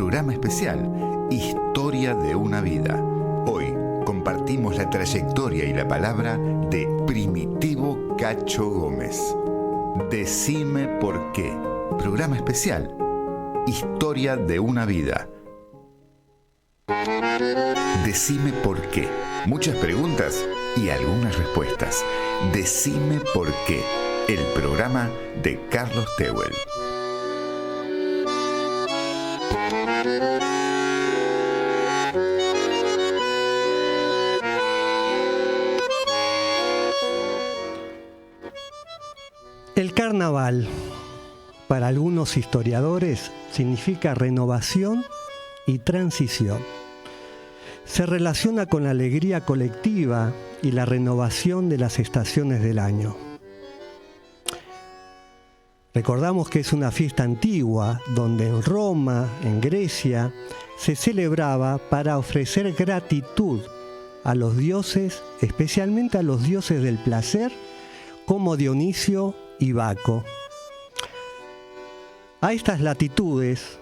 programa especial Historia de una vida. Hoy compartimos la trayectoria y la palabra de Primitivo Cacho Gómez. Decime por qué. Programa especial Historia de una vida. Decime por qué. Muchas preguntas y algunas respuestas. Decime por qué. El programa de Carlos Tehuel. El carnaval, para algunos historiadores, significa renovación y transición. Se relaciona con la alegría colectiva y la renovación de las estaciones del año. Recordamos que es una fiesta antigua donde en Roma, en Grecia, se celebraba para ofrecer gratitud a los dioses, especialmente a los dioses del placer, como Dionisio y Baco. A estas latitudes,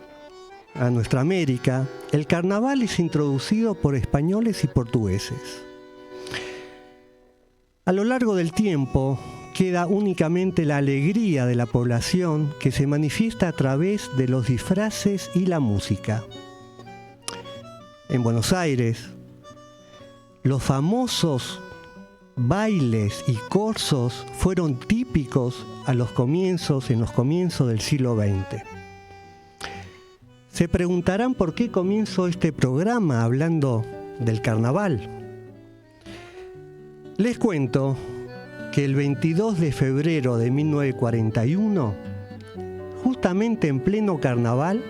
a nuestra América, el carnaval es introducido por españoles y portugueses. A lo largo del tiempo, queda únicamente la alegría de la población que se manifiesta a través de los disfraces y la música. En Buenos Aires, los famosos bailes y corsos fueron típicos en los comienzos del siglo XX. Se preguntarán por qué comienzo este programa hablando del carnaval. Les cuento que el 22 de febrero de 1941, justamente en pleno carnaval,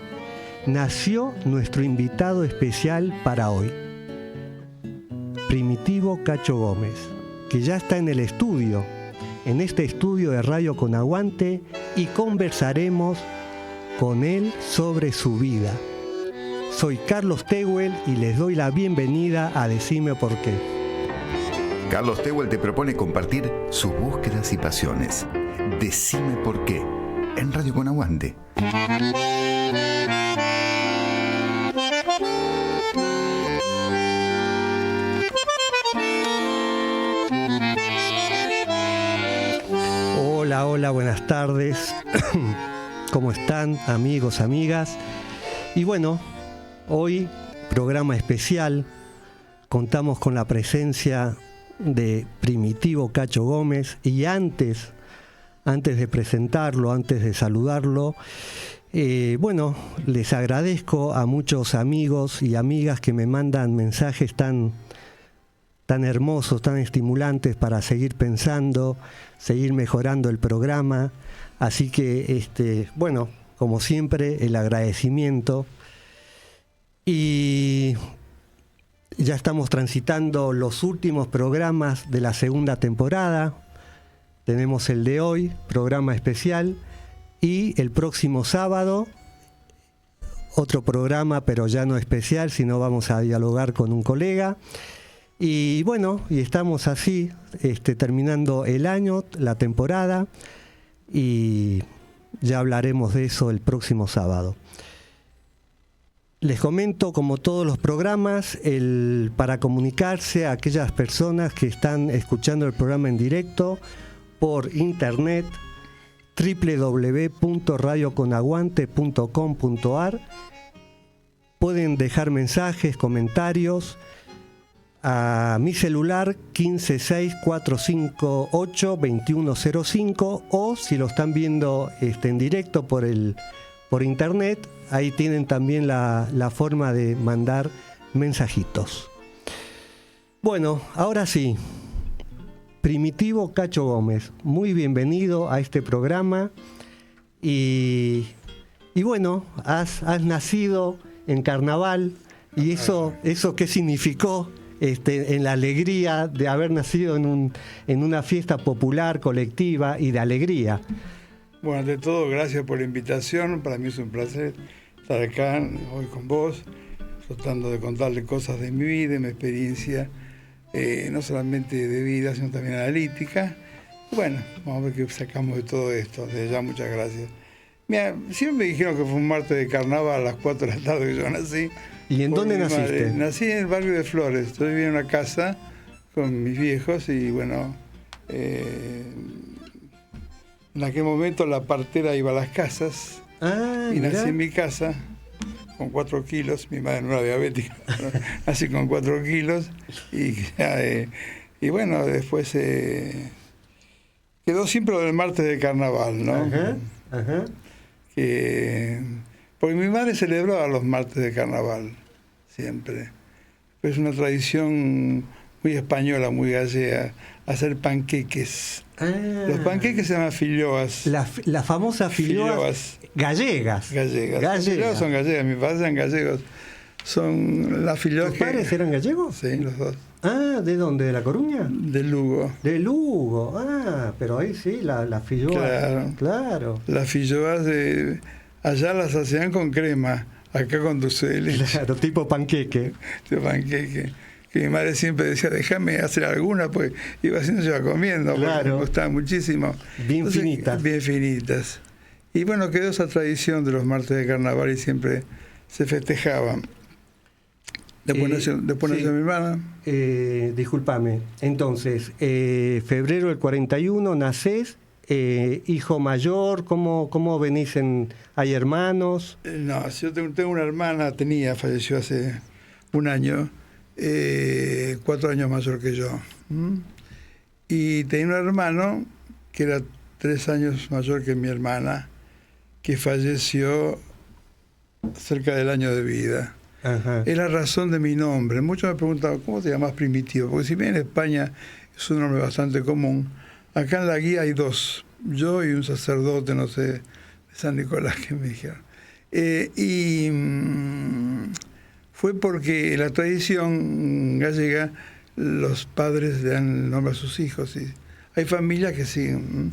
nació nuestro invitado especial para hoy, Primitivo Cacho Gómez, que ya está en el estudio, en este estudio de Radio Con Aguante, y conversaremos con él sobre su vida. Soy Carlos Tehuel y les doy la bienvenida a Decime por qué. Carlos Tehuel te propone compartir sus búsquedas y pasiones. Decime por qué, en Radio Con Aguante. Hola, buenas tardes. ¿Cómo están, amigos, amigas? Y bueno, hoy, programa especial, contamos con la presencia de Primitivo Cacho Gómez, y antes de presentarlo, antes de saludarlo, les agradezco a muchos amigos y amigas que me mandan mensajes tan hermosos, tan estimulantes para seguir pensando, seguir mejorando el programa. Así que, como siempre, el agradecimiento. Y ya estamos transitando los últimos programas de la segunda temporada. Tenemos el de hoy, programa especial, y el próximo sábado, otro programa, pero ya no especial, sino vamos a dialogar con un colega. Y estamos así, terminando el año, la temporada, y ya hablaremos de eso el próximo sábado. Les comento, como todos los programas, para comunicarse a aquellas personas que están escuchando el programa en directo por internet, www.radioconaguante.com.ar. Pueden dejar mensajes, comentarios a mi celular 156-458-2105, o si lo están viendo en directo por internet, ahí tienen también la forma de mandar mensajitos. Bueno, ahora sí, Primitivo Cacho Gómez, muy bienvenido a este programa. Y has nacido en carnaval, y eso ¿qué significó? En la alegría de haber nacido en una fiesta popular, colectiva y de alegría. Bueno, ante todo, gracias por la invitación. Para mí es un placer estar acá hoy con vos, tratando de contarle cosas de mi vida, de mi experiencia, no solamente de vida, sino también analítica. Bueno, vamos a ver qué sacamos de todo esto. Desde ya, muchas gracias. Mira, siempre me dijeron que fue un martes de carnaval a las 4 de la tarde que yo nací. ¿Y en dónde naciste? Nací en el barrio de Flores. Yo vivía en una casa con mis viejos y bueno, en aquel momento la partera iba a las casas y mirá. nací en mi casa con 4 kilos. Mi madre no era diabética, nací con 4 kilos y bueno, después quedó siempre lo del martes de carnaval, ¿no? Ajá. Porque mi madre celebraba los martes de carnaval, siempre. Es una tradición muy española, muy gallega, hacer panqueques. Los panqueques se llaman filloas. La famosa filloas gallegas. Las filloas son gallegas, mis padres eran gallegos. Son las filloas. ¿Tus padres eran gallegos? Sí, los dos. ¿De dónde? ¿De La Coruña? De Lugo. De Lugo, pero ahí sí, la filloas. Claro. Las filloas allá las hacían con crema, acá con dulce de leche. Claro, tipo panqueque. Tipo panqueque. Que mi madre siempre decía, déjame hacer alguna, pues iba haciendo, se iba comiendo, claro. Me gustaba muchísimo. Bien finitas. Bien finitas. Y bueno, quedó esa tradición de los martes de carnaval y siempre se festejaban. Después nació mi hermana. Discúlpame. Entonces, febrero del 41, nacés, hijo mayor, ¿cómo venís hay hermanos? No, yo tengo una hermana, falleció hace un año, 4 años mayor que yo. Y tenía un hermano que era 3 años mayor que mi hermana, que falleció cerca del año de vida. Ajá. Es la razón de mi nombre. Muchos me preguntan, ¿cómo te llamas Primitivo? Porque si bien en España es un nombre bastante común, acá en la guía hay 2. Yo y un sacerdote, no sé, de San Nicolás, que me dijeron. Fue porque en la tradición gallega los padres le dan el nombre a sus hijos. Y hay familias que siguen.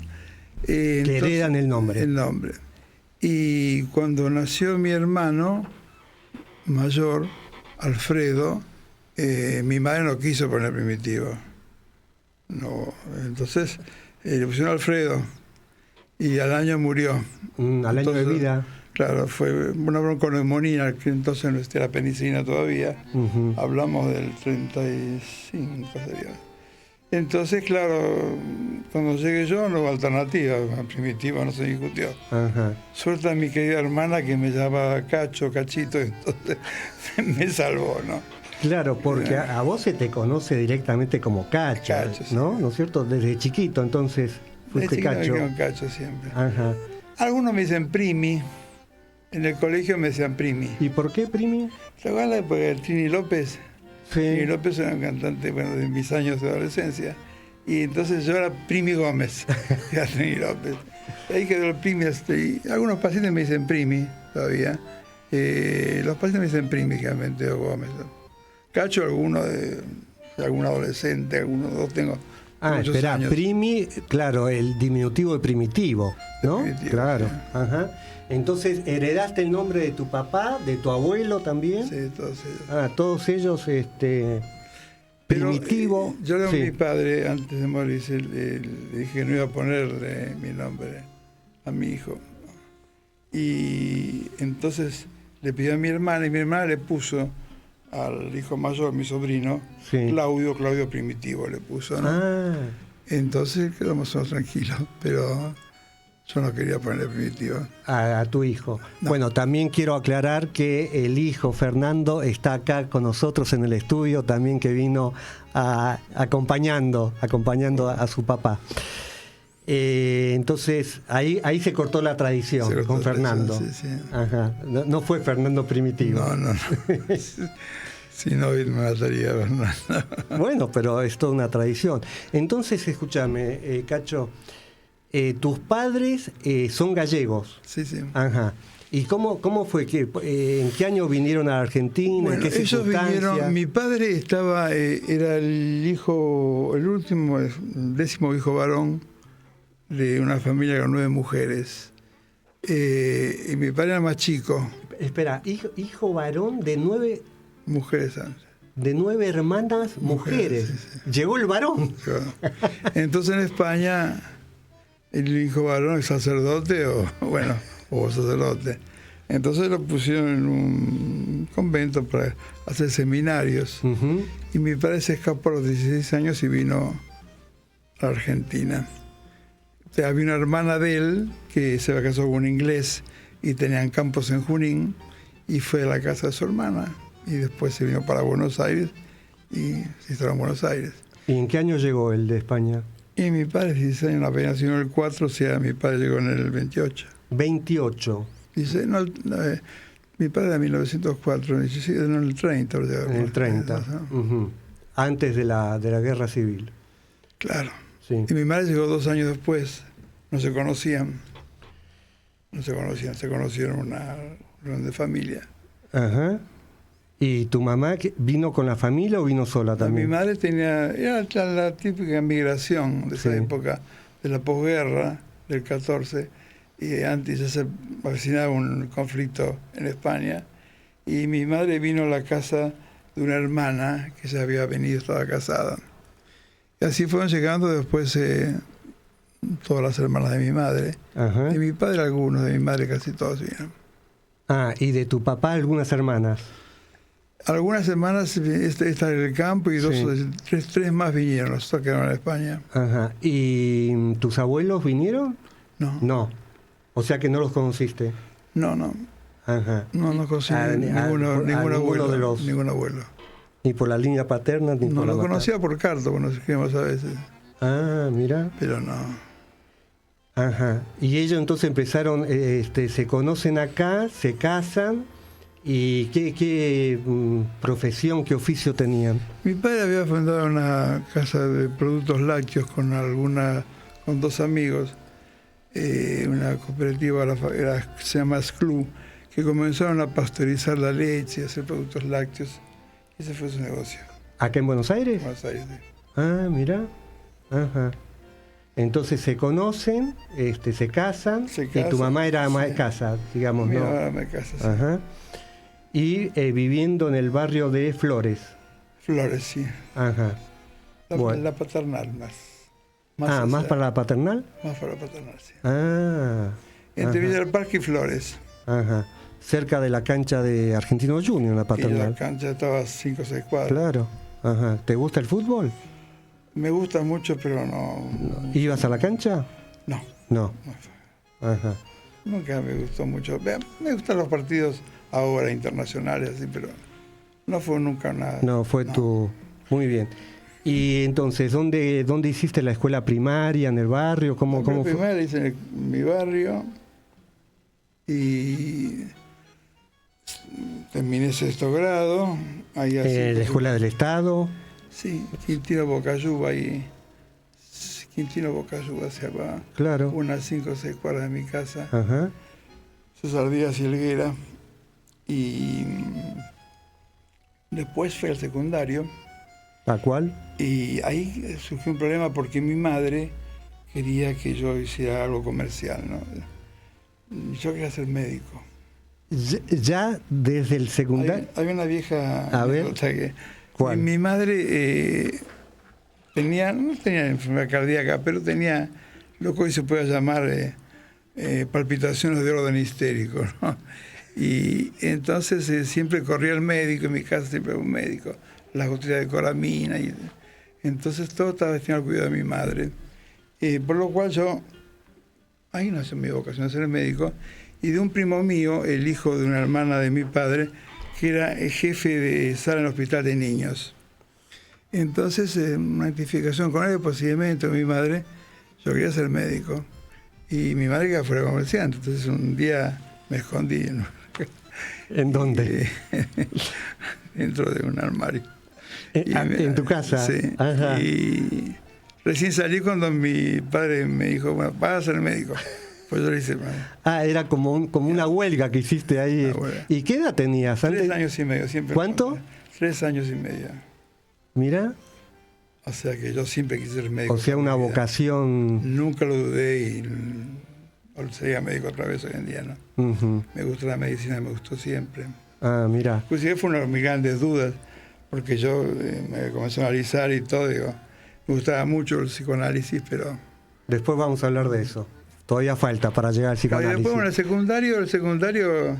Que heredan el nombre. El nombre. Y cuando nació mi hermano mayor, Alfredo, mi madre no quiso poner Primitivo. No, entonces le pusieron Alfredo y al año murió. Al año de vida. Claro, fue una bronconeumonía, que entonces no existía la penicilina todavía. Hablamos del 35, sería. Entonces, claro, cuando llegué yo no hubo alternativa, Primitivo no se discutió. Ajá. Suerte a mi querida hermana que me llamaba Cachito, entonces me salvó, ¿no? Claro, porque a vos se te conoce directamente como Cacho, ¿no? Sí. ¿No es cierto? Desde chiquito, entonces fuiste Cacho. Me Cacho siempre. Ajá. Algunos me dicen Primi, en el colegio me decían Primi. ¿Y por qué Primi? ¿Te acuerdas? Porque el Trini López? Sí. Trini López era un cantante, de mis años de adolescencia. Y entonces yo era Primi Gómez, era Trini López. Ahí quedó el Primi. Algunos pacientes me dicen Primi todavía. Los pacientes me dicen Primi, generalmente, o Gómez. Cacho, alguno de algún adolescente, algunos dos tengo. Espera, años. Primi, claro, el diminutivo de primitivo, ¿no? Primitivo, claro. Sí. Ajá. Entonces, ¿heredaste el nombre de tu papá, de tu abuelo también? Sí, todos ellos. Todos ellos, Primitivo. Yo le a sí. mi padre, antes de morir, le dije que no iba a ponerle mi nombre a mi hijo. Y entonces le pidió a mi hermana, y mi hermana le puso al hijo mayor, mi sobrino, sí. Claudio Primitivo le puso, ¿no? Entonces quedamos tranquilos, pero yo no quería ponerle Primitivo. A tu hijo. No. Bueno, también quiero aclarar que el hijo Fernando está acá con nosotros en el estudio, también que vino acompañando a su papá. Entonces, ahí se cortó la tradición con Fernando. Sí. Ajá. No fue Fernando Primitivo. No. Si no, me mataría Fernando. Bueno, pero es toda una tradición. Entonces, escúchame, Cacho, tus padres son gallegos. Sí. Ajá. ¿Y cómo fue? ¿En qué año vinieron a la Argentina? Bueno, ¿en qué ellos vinieron, mi padre era el último, el 10º hijo varón de una familia con 9 mujeres. Y mi padre era más chico. Espera, hijo varón de 9 mujeres antes. De 9 hermanas mujeres. Sí. Llegó el varón. Entonces en España el hijo varón es sacerdote o o sacerdote. Entonces lo pusieron en un convento para hacer seminarios. Ujú. Y mi padre se escapó a los 16 años y vino a Argentina. O sea, había una hermana de él que se casó con un inglés y tenían campos en Junín, y fue a la casa de su hermana. Y después se vino para Buenos Aires y se instaló en Buenos Aires. ¿Y en qué año llegó el de España? Y mi padre, 16 años, apenas nació en el 4, o sea, mi padre llegó en el 28. 28. Dice, no, mi padre era 1904, 16, no, en el 30. En el 30. Ujú. Antes de la guerra civil. Claro. Sí. Y mi madre llegó 2 años después. No se conocían. Se conocieron una reunión de familia. Ajá. ¿Y tu mamá vino con la familia o vino sola también? Mi madre era la típica migración de esa Sí. época, de la posguerra, del 14, y antes ya se avecinaba un conflicto en España, y mi madre vino a la casa de una hermana que se había venido, estaba casada. Y así fueron llegando después todas las hermanas de mi madre, Ajá. de mi padre algunos, de mi madre casi todos vinieron. Ah, y de tu papá algunas hermanas. Algunas hermanas están en el campo y Sí. tres más vinieron, los otros quedaron en España. Ajá. ¿Y tus abuelos vinieron? No, No. O sea que no los conociste. no, no. Ajá. No conseguí ningún abuelo. de los... Ningún abuelo. Ni por la línea paterna, ni No por la lo materna. conocía por carta, cuando nos escribimos a veces, Ah, mira. pero no. Ajá. Y ellos entonces empezaron, se conocen acá, se casan. ¿Y qué profesión, qué oficio tenían? Mi padre había fundado una casa de productos lácteos con 2 amigos, una cooperativa se llama SCLU, que comenzaron a pasteurizar la leche y hacer productos lácteos. Ese fue su negocio. ¿Acá en Buenos Aires? Buenos Aires, sí. Ah, mira. Ajá. Entonces se conocen, se casan, Se y tu casan, mamá era ama de sí. casa, digamos, Mi ¿no? mamá me casa, sí. Ajá. Y viviendo en el barrio de Flores. Flores, sí. Ajá. Bueno. La paternal más. ¿Más allá. para la paternal? Más para la paternal, sí. Ah. Entre Ajá. Villa del Parque y Flores. Ajá. Cerca de la cancha de Argentino Junior, la Y la paternal. cancha estaba a 5 o 6 cuadras. Claro. Ajá. ¿Te gusta el fútbol? Me gusta mucho, pero no. ¿Ibas a la cancha? No. No. Ajá. Nunca me gustó mucho. Me gustan los partidos ahora internacionales, así, pero no fue nunca nada. No, fue tu... Muy bien. Y entonces, ¿dónde hiciste la escuela primaria? ¿En el barrio? ¿Cómo fue? Primero hice en mi barrio y terminé 6º grado. Ahí así, ¿La escuela del Estado? Sí, Quintino Bocayuba, ahí. Quintino Bocayuba se va Claro. unas 5 o 6 cuadras de mi casa. Ajá. César Díaz y Helguera. Y después fui al secundario. ¿A cuál? Y ahí surgió un problema porque mi madre quería que yo hiciera algo comercial, ¿no? Yo quería ser médico. Ya desde el secundario. Hay una vieja A ver. anécdota que ¿Cuál? mi madre no tenía enfermedad cardíaca, pero tenía lo que hoy se puede llamar palpitaciones de orden histérico, ¿no? Y entonces siempre corría al médico, en mi casa siempre había un médico, las gotitas de coramina, y entonces todo estaba destinado al cuidado de mi madre. Por lo cual ahí nació mi vocación de ser médico, y de un primo mío, el hijo de una hermana de mi padre, que era el jefe de sala en el hospital de niños. Entonces, una identificación con él, posiblemente con mi madre, yo quería ser médico. Y mi madre que fuera comerciante, entonces un día me escondí, ¿no? ¿En dónde? Dentro de un armario. ¿En tu casa? Sí. Ajá. Y recién salí cuando mi padre me dijo, bueno, vas a ser médico. Pues yo le hice, bueno, Era como una huelga que hiciste ahí. Una huelga. ¿Y qué edad tenías? 3 años y medio. Siempre. ¿Cuánto? 3 años y medio. Mira, O sea que yo siempre quise ser médico. o sea, una en mi vida. vocación. Nunca lo dudé y sería médico otra vez hoy en día, ¿no? Ujú. Me gusta la medicina, me gustó siempre. Ah, mira. Inclusive fue una de mis grandes dudas, porque yo me comencé a analizar y todo, digo, me gustaba mucho el psicoanálisis, pero Después vamos a hablar de eso. Todavía falta para llegar al Y psicoanálisis. después, bueno, el secundario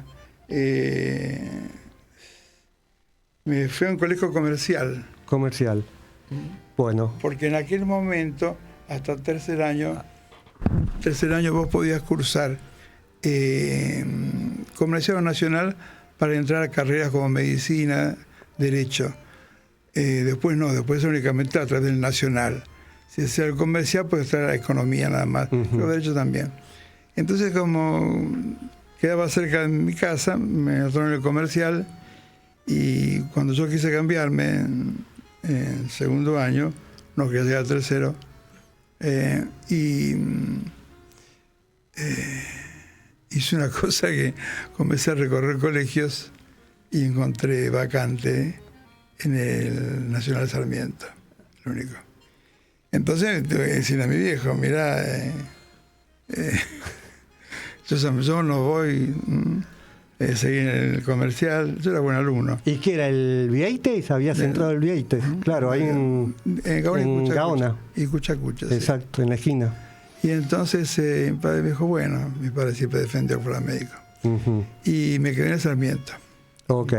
me fui a un colegio comercial. Comercial. Bueno. Porque en aquel momento, hasta tercer año vos podías cursar comercial nacional para entrar a carreras como medicina, derecho. Después no, después únicamente a través del nacional. Si hacía el comercial, puedes entrar a la economía nada más, pero derecho también. Entonces, como quedaba cerca de mi casa, me entró en el comercial, y cuando yo quise cambiarme en segundo año, no quería llegar al tercero, hice una cosa que comencé a recorrer colegios y encontré vacante en el Nacional Sarmiento, lo único. Entonces tuve que decirle a mi viejo, mirá, yo no voy a seguir en el comercial, yo era buen alumno. ¿Y qué era el Vieites? ¿Habías entrado al Vieites? Claro, ahí en Gaona. Y Cuchacucha. Exacto, sí. En la esquina. Y entonces mi padre me dijo, bueno, mi padre siempre defendió al médico. Y me quedé en el Sarmiento. Ok,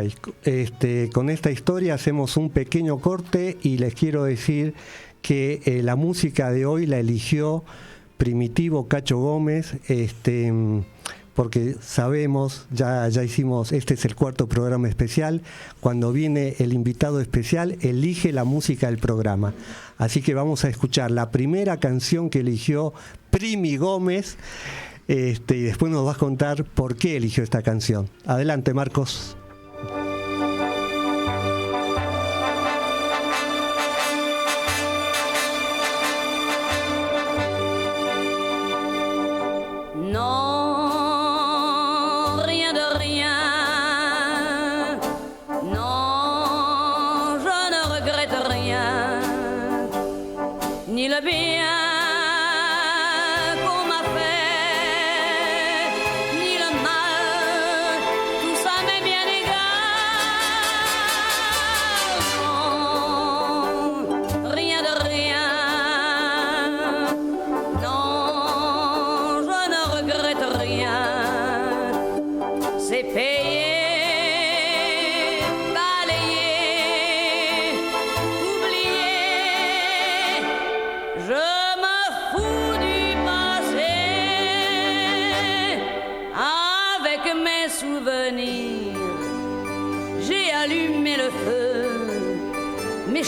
con esta historia hacemos un pequeño corte y les quiero decir que la música de hoy la eligió Primitivo Cacho Gómez, porque sabemos, ya hicimos, este es el 4º programa especial, cuando viene el invitado especial, elige la música del programa. Así que vamos a escuchar la primera canción que eligió Primi Gómez, y después nos vas a contar por qué eligió esta canción. Adelante, Marcos.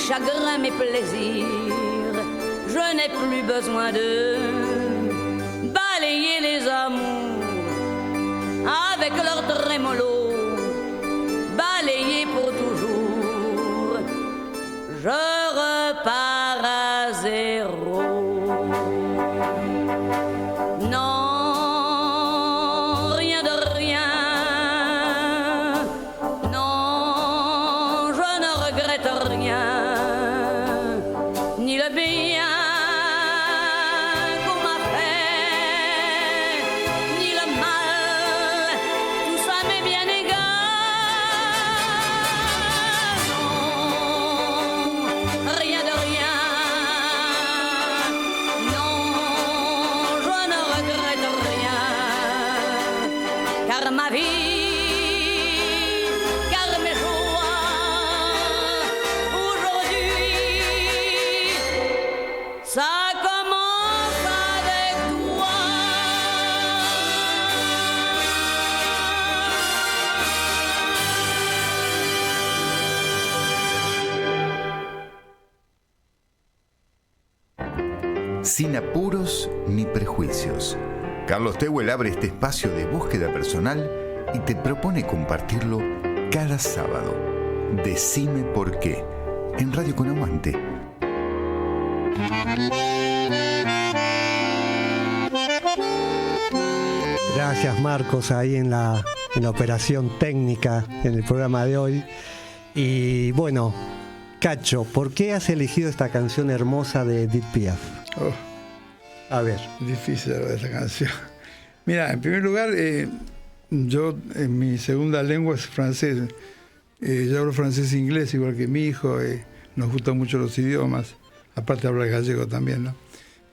Chagrins, mes plaisirs, je n'ai plus besoin de balayer les amours avec leur trémolo, balayer pour toujours, je repars à zéro. Non, rien de rien, non, je ne regrette rien. Ni le bien qu'on m'a fait, ni le mal, tout ça m'est bien égal. Non, rien de rien, non, je ne regrette rien, car ma vie, ça commence avec toi. Sin apuros ni prejuicios, Carlos Tehuel abre este espacio de búsqueda personal y te propone compartirlo cada sábado. Decime por qué, en Radio Con Aguante. Gracias, Marcos, ahí en la operación técnica en el programa de hoy. Y bueno, Cacho, ¿por qué has elegido esta canción hermosa de Edith Piaf? A ver. Difícil esta canción. Mira, en primer lugar, yo en mi segunda lengua es francés. Yo hablo francés e inglés igual que mi hijo. Nos gustan mucho los idiomas. Aparte habla gallego también, ¿no?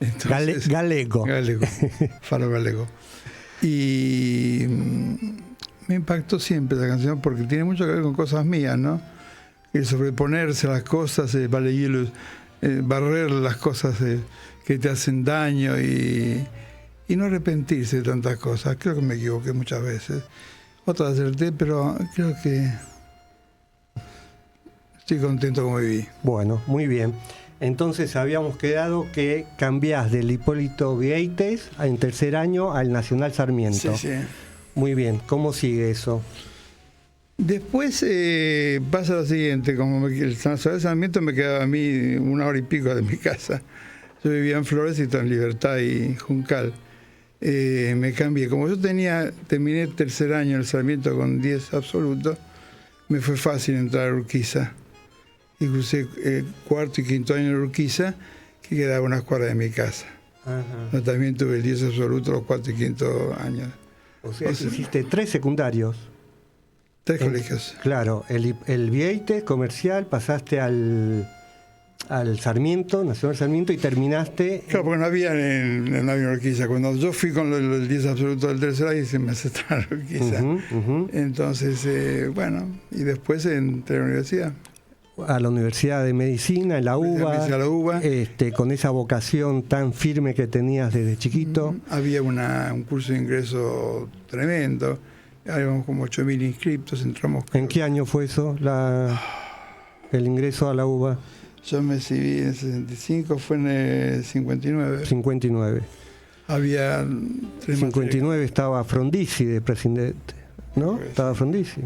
Entonces, Galego. Galego, Faro Galego. Y me impactó siempre esa canción porque tiene mucho que ver con cosas mías, ¿no? El sobreponerse a las cosas, barrer las cosas que te hacen daño y no arrepentirse de tantas cosas. Creo que me equivoqué muchas veces. Otras acerté, pero creo que estoy contento como viví. Bueno, muy bien. Entonces habíamos quedado que cambiás del Hipólito Vieites en tercer año al Nacional Sarmiento. Sí, sí. Muy bien. ¿Cómo sigue eso? Después pasa lo siguiente, como el Nacional Sarmiento me quedaba a mí 1 hora y pico de mi casa. Yo vivía en Flores y en Libertad y Juncal. Me cambié. Como yo terminé tercer año en el Sarmiento con 10 absolutos, me fue fácil entrar a Urquiza. Y cursé cuarto y quinto año en Urquiza, que quedaba a unas cuadras de mi casa. Ajá. Yo también tuve el 10 absoluto los 4 y quinto años. O sea, hiciste 3 secundarios. 3 colegios. Claro, el Vieites comercial, pasaste al Sarmiento, Nacional Sarmiento, y terminaste... Claro, porque no había en Urquiza. Cuando yo fui con el 10 absoluto del tercer año, se me aceptaron Urquiza. Entonces, bueno, y después entré a la universidad. A la Universidad de Medicina, en la UBA, con esa vocación tan firme que tenías desde chiquito. Había un curso de ingreso tremendo, habíamos como 8.000 inscriptos, entramos... ¿En qué año fue eso, el ingreso a la UBA? Yo me recibí en el 65, fue en el 59. 59. Había 3 59 materias. estaba Frondizi de presidente, ¿no? Pues, estaba Frondizi.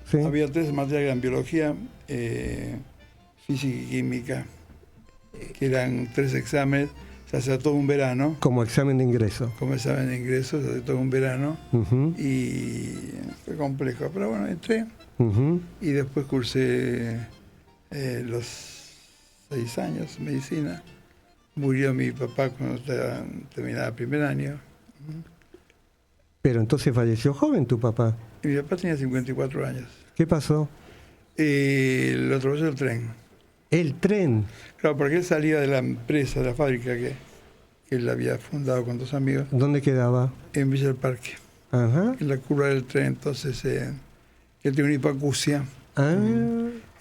Sí. Había 3 materias que eran biología, física y química, que eran 3 exámenes, se hacía todo un verano. Como examen de ingreso. Como examen de ingreso, se hacía todo un verano. Y fue complejo, pero bueno, entré. Y después cursé los 6 años medicina. Murió mi papá cuando terminaba el primer año. Pero entonces falleció joven tu papá. Y mi papá tenía 54 años. ¿Qué pasó? Lo atropelló el tren. El tren. Claro, porque él salía de la empresa, de la fábrica que él había fundado con 2 amigos. ¿Dónde quedaba? En Villa del Parque. Ajá. En la curva del tren. Entonces, él tenía una hipoacusia.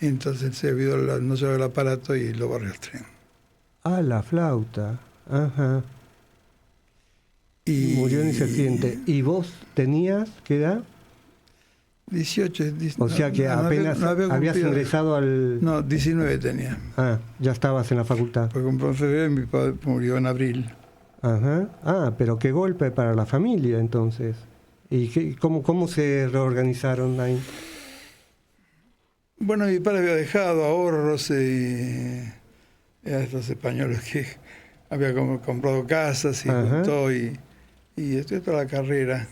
Entonces se olvidó, no llevaba el aparato y lo barrió el tren. Ah, la flauta. Ajá. Y murió en ese accidente. ¿Y vos tenías qué edad? 18. O sea que apenas habías ingresado al... No, 19 tenía. Ah, ya estabas en la facultad. Porque en febrero mi padre murió en abril. Ajá. Ah, pero qué golpe para la familia entonces. ¿Y cómo se reorganizaron ahí? Bueno, mi padre había dejado ahorros y a estos españoles que había comprado casas y juntó y estudió toda la carrera.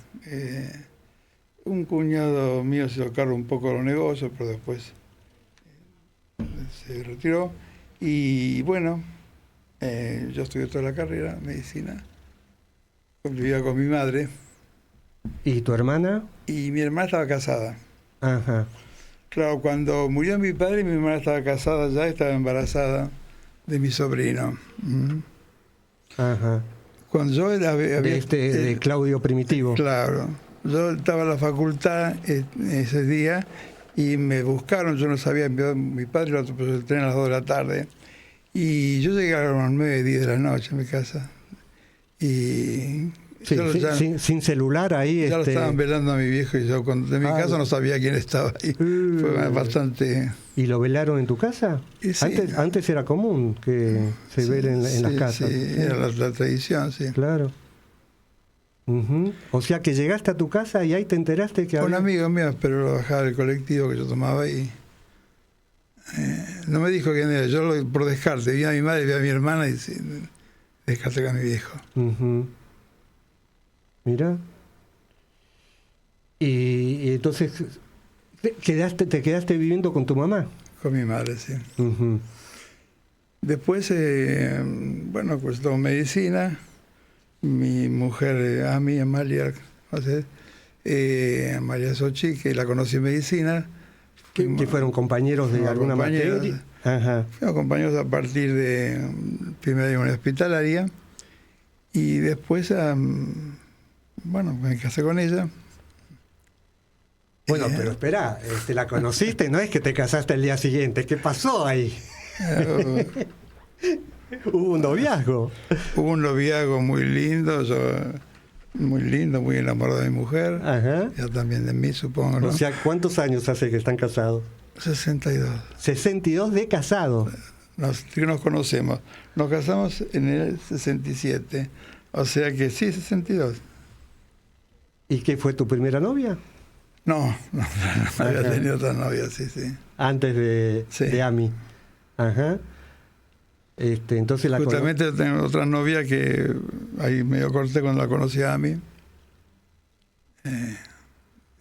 Un cuñado mío se hizo cargo un poco de los negocios, pero después se retiró. Y bueno, yo estudié toda la carrera, medicina. Vivía con mi madre. ¿Y tu hermana? Y mi hermana estaba casada. Ajá. Claro, cuando murió mi padre, mi hermana estaba casada ya, estaba embarazada de mi sobrino. Ajá. Cuando yo de Claudio Primitivo. Claro. Yo estaba en la facultad ese día y me buscaron, yo no sabía, mi padre lo atropelló el tren a las 2 de la tarde y yo llegué a las 9, 10 de la noche a mi casa y... Sí, sin celular ahí. Ya lo estaban velando a mi viejo y yo de mi casa no sabía quién estaba ahí. Fue bastante... ¿Y lo velaron en tu casa? Sí. Antes era común que se velen en las casas. Sí, era la tradición, sí. Claro. O sea que llegaste a tu casa y ahí te enteraste que Un amigo mío esperó bajar el colectivo que yo tomaba y no me dijo quién era. Yo por descarte vi a mi madre, vi a mi hermana y descarte con mi viejo. Mira. Y entonces te quedaste viviendo con tu mamá. Con mi madre, sí. Después, bueno, pues tomé medicina. Mi mujer, Amalia, Amalia Sochi, que la conocí en medicina. Que fueron compañeros de alguna materia. Ajá. Fuimos compañeros a partir de primero de una hospitalaria y después, me casé con ella. Bueno, pero espera, la conociste, no es que te casaste el día siguiente. ¿Qué pasó ahí? Hubo un noviazgo. Hubo un noviazgo muy lindo, muy enamorado de mi mujer. Ajá. Ella también de mí, supongo, ¿no? O sea, ¿cuántos años hace que están casados? 62. 62 de casado. Nos conocemos. Nos casamos en el 67. O sea que sí, 62. ¿Y qué fue tu primera novia? No había tenido otra novia, sí. Antes de Ami. Ajá. Entonces la justamente tengo otra novia que ahí medio corté cuando la conocí a Ami.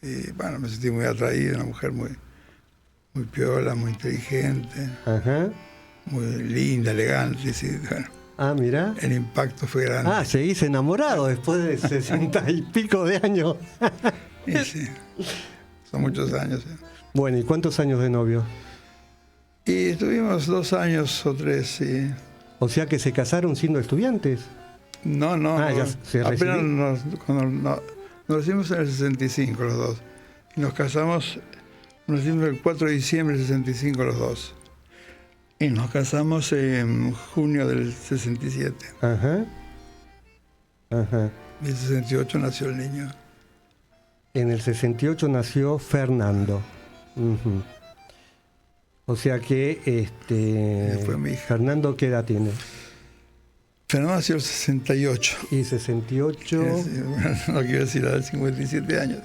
Y bueno, me sentí muy atraído, una mujer muy piola, muy inteligente. Ajá. Muy linda, elegante, sí, bueno. Ah, mira. El impacto fue grande. Ah, seguís enamorado después de 60 y pico de años. Sí. Son muchos años. Bueno, ¿y cuántos años de novio? Y estuvimos 2 años o 3, sí. O sea que se casaron siendo estudiantes. No. Ya se apenas nos hicimos en el 65 los dos. Y nos casamos, nos hicimos el 4 de diciembre del 65 los dos. Y nos casamos en junio del 67. Ajá. Y en el 68 nació el niño. En el 68 nació Fernando. Uh-huh. O sea que fue mi hija. Fernando, ¿qué edad tiene? Fernando nació el 68. Y 68... No quiero decir la de 57 años.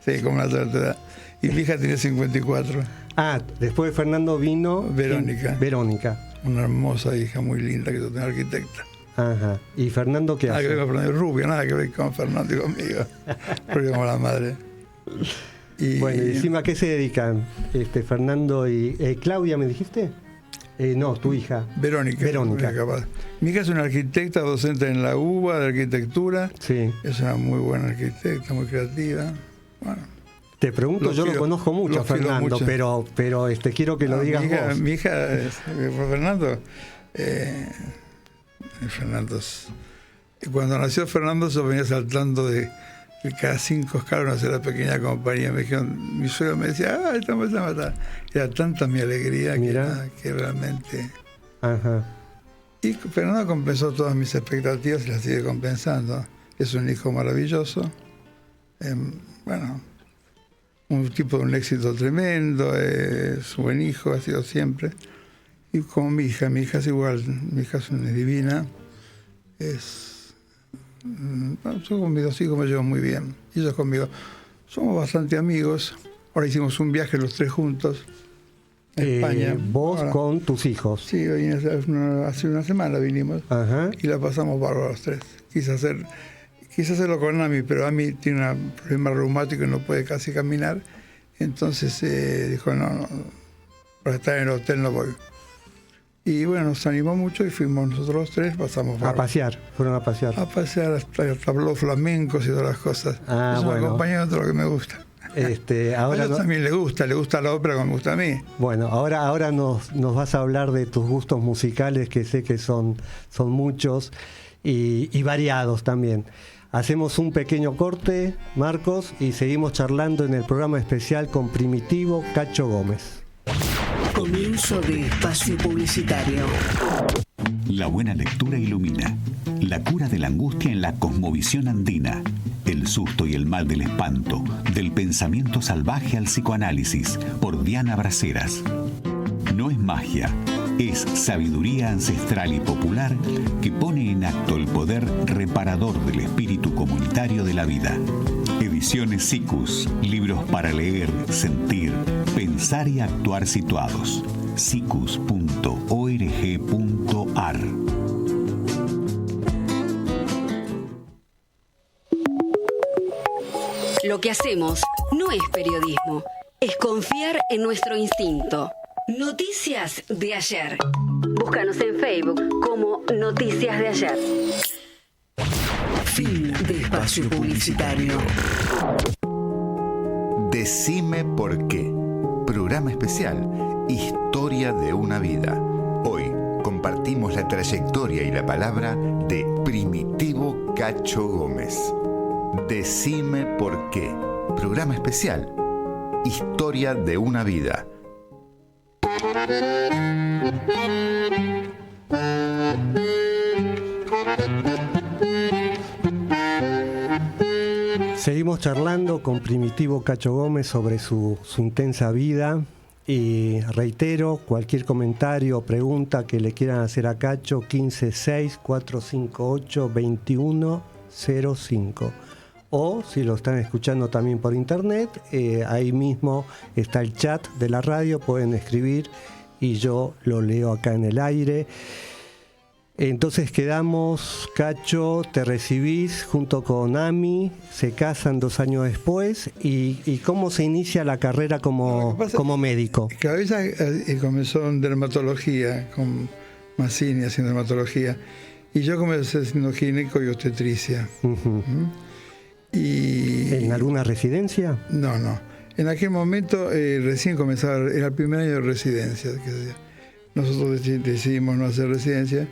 Sí, como una tercera edad. Y mi hija tiene 54. Ah, después de Fernando vino... Verónica. Verónica. Una hermosa hija muy linda que yo tengo, arquitecta. Ajá. ¿Y Fernando qué hace? Nada que ver con Fernando, rubia, nada que ver con Fernando y conmigo. Rubia como la madre. Bueno, y encima, ¿a qué se dedican Fernando y... Claudia, ¿me dijiste? No, tu hija. Verónica. Mi hija es una arquitecta, docente en la UBA de arquitectura. Sí. Es una muy buena arquitecta, muy creativa. Bueno. Te pregunto, yo lo conozco mucho a Fernando, mucho. pero quiero que lo digas vos. Mi hija, Fernando, cuando nació Fernando, yo venía saltando de cada 5 escalones de la pequeña compañía. Me dijeron, mi suegro me decía, esta me va a matar. Era tanta mi alegría que realmente... Ajá. Y Fernando compensó todas mis expectativas y las sigue compensando. Es un hijo maravilloso. Un tipo de un éxito tremendo, es un buen hijo, ha sido siempre. Y como mi hija es igual, mi hija es divina. Yo con mis 2 hijos me llevo muy bien, y ellos conmigo. Somos bastante amigos. Ahora hicimos un viaje los 3 juntos a España. ¿Vos con tus hijos? Sí, hace una semana vinimos. Ajá. Y la pasamos bárbaro los 3. Quise hacerlo con Ami, pero Ami tiene un problema reumático y no puede casi caminar. Entonces dijo, no, para estar en el hotel no voy. Y bueno, nos animó mucho y fuimos nosotros los 3, pasamos fueron a pasear. A pasear hasta tablos flamencos y todas las cosas. Es un compañero de todo lo que me gusta. Ahora también le gusta la ópera como me gusta a mí. Bueno, ahora nos vas a hablar de tus gustos musicales, que sé que son muchos y variados también. Hacemos un pequeño corte, Marcos, y seguimos charlando en el programa especial con Primitivo Cacho Gómez. Comienzo de espacio publicitario. La buena lectura ilumina. La cura de la angustia en la cosmovisión andina. El susto y el mal del espanto. Del pensamiento salvaje al psicoanálisis. Por Diana Braceras. No es magia. Es sabiduría ancestral y popular que pone en acto el poder reparador del espíritu comunitario de la vida. Ediciones Siccus. Libros para leer, sentir, pensar y actuar situados. siccus.org.ar. Lo que hacemos no es periodismo, es confiar en nuestro instinto. Noticias de ayer. Búscanos en Facebook como Noticias de Ayer. Fin de espacio publicitario. Decime por qué. Programa especial. Historia de una vida. Hoy compartimos la trayectoria y la palabra de Primitivo Cacho Gómez. Decime por qué. Programa especial. Historia de una vida. Seguimos charlando con Primitivo Cacho Gómez sobre su intensa vida. Y reitero, cualquier comentario o pregunta que le quieran hacer a Cacho, 156-458-2105. O si lo están escuchando también por internet, ahí mismo está el chat de la radio, pueden escribir y yo lo leo acá en el aire. Entonces quedamos, Cacho, te recibís junto con Ami, se casan 2 años después, y ¿cómo se inicia la carrera como médico? Cabeza comenzó en dermatología, con Mazzini haciendo dermatología, y yo comencé haciendo gineco y obstetricia. Uh-huh. Y ¿En alguna residencia? No. En aquel momento recién comenzaba, era el primer año de residencia. Nosotros decidimos no hacer residencia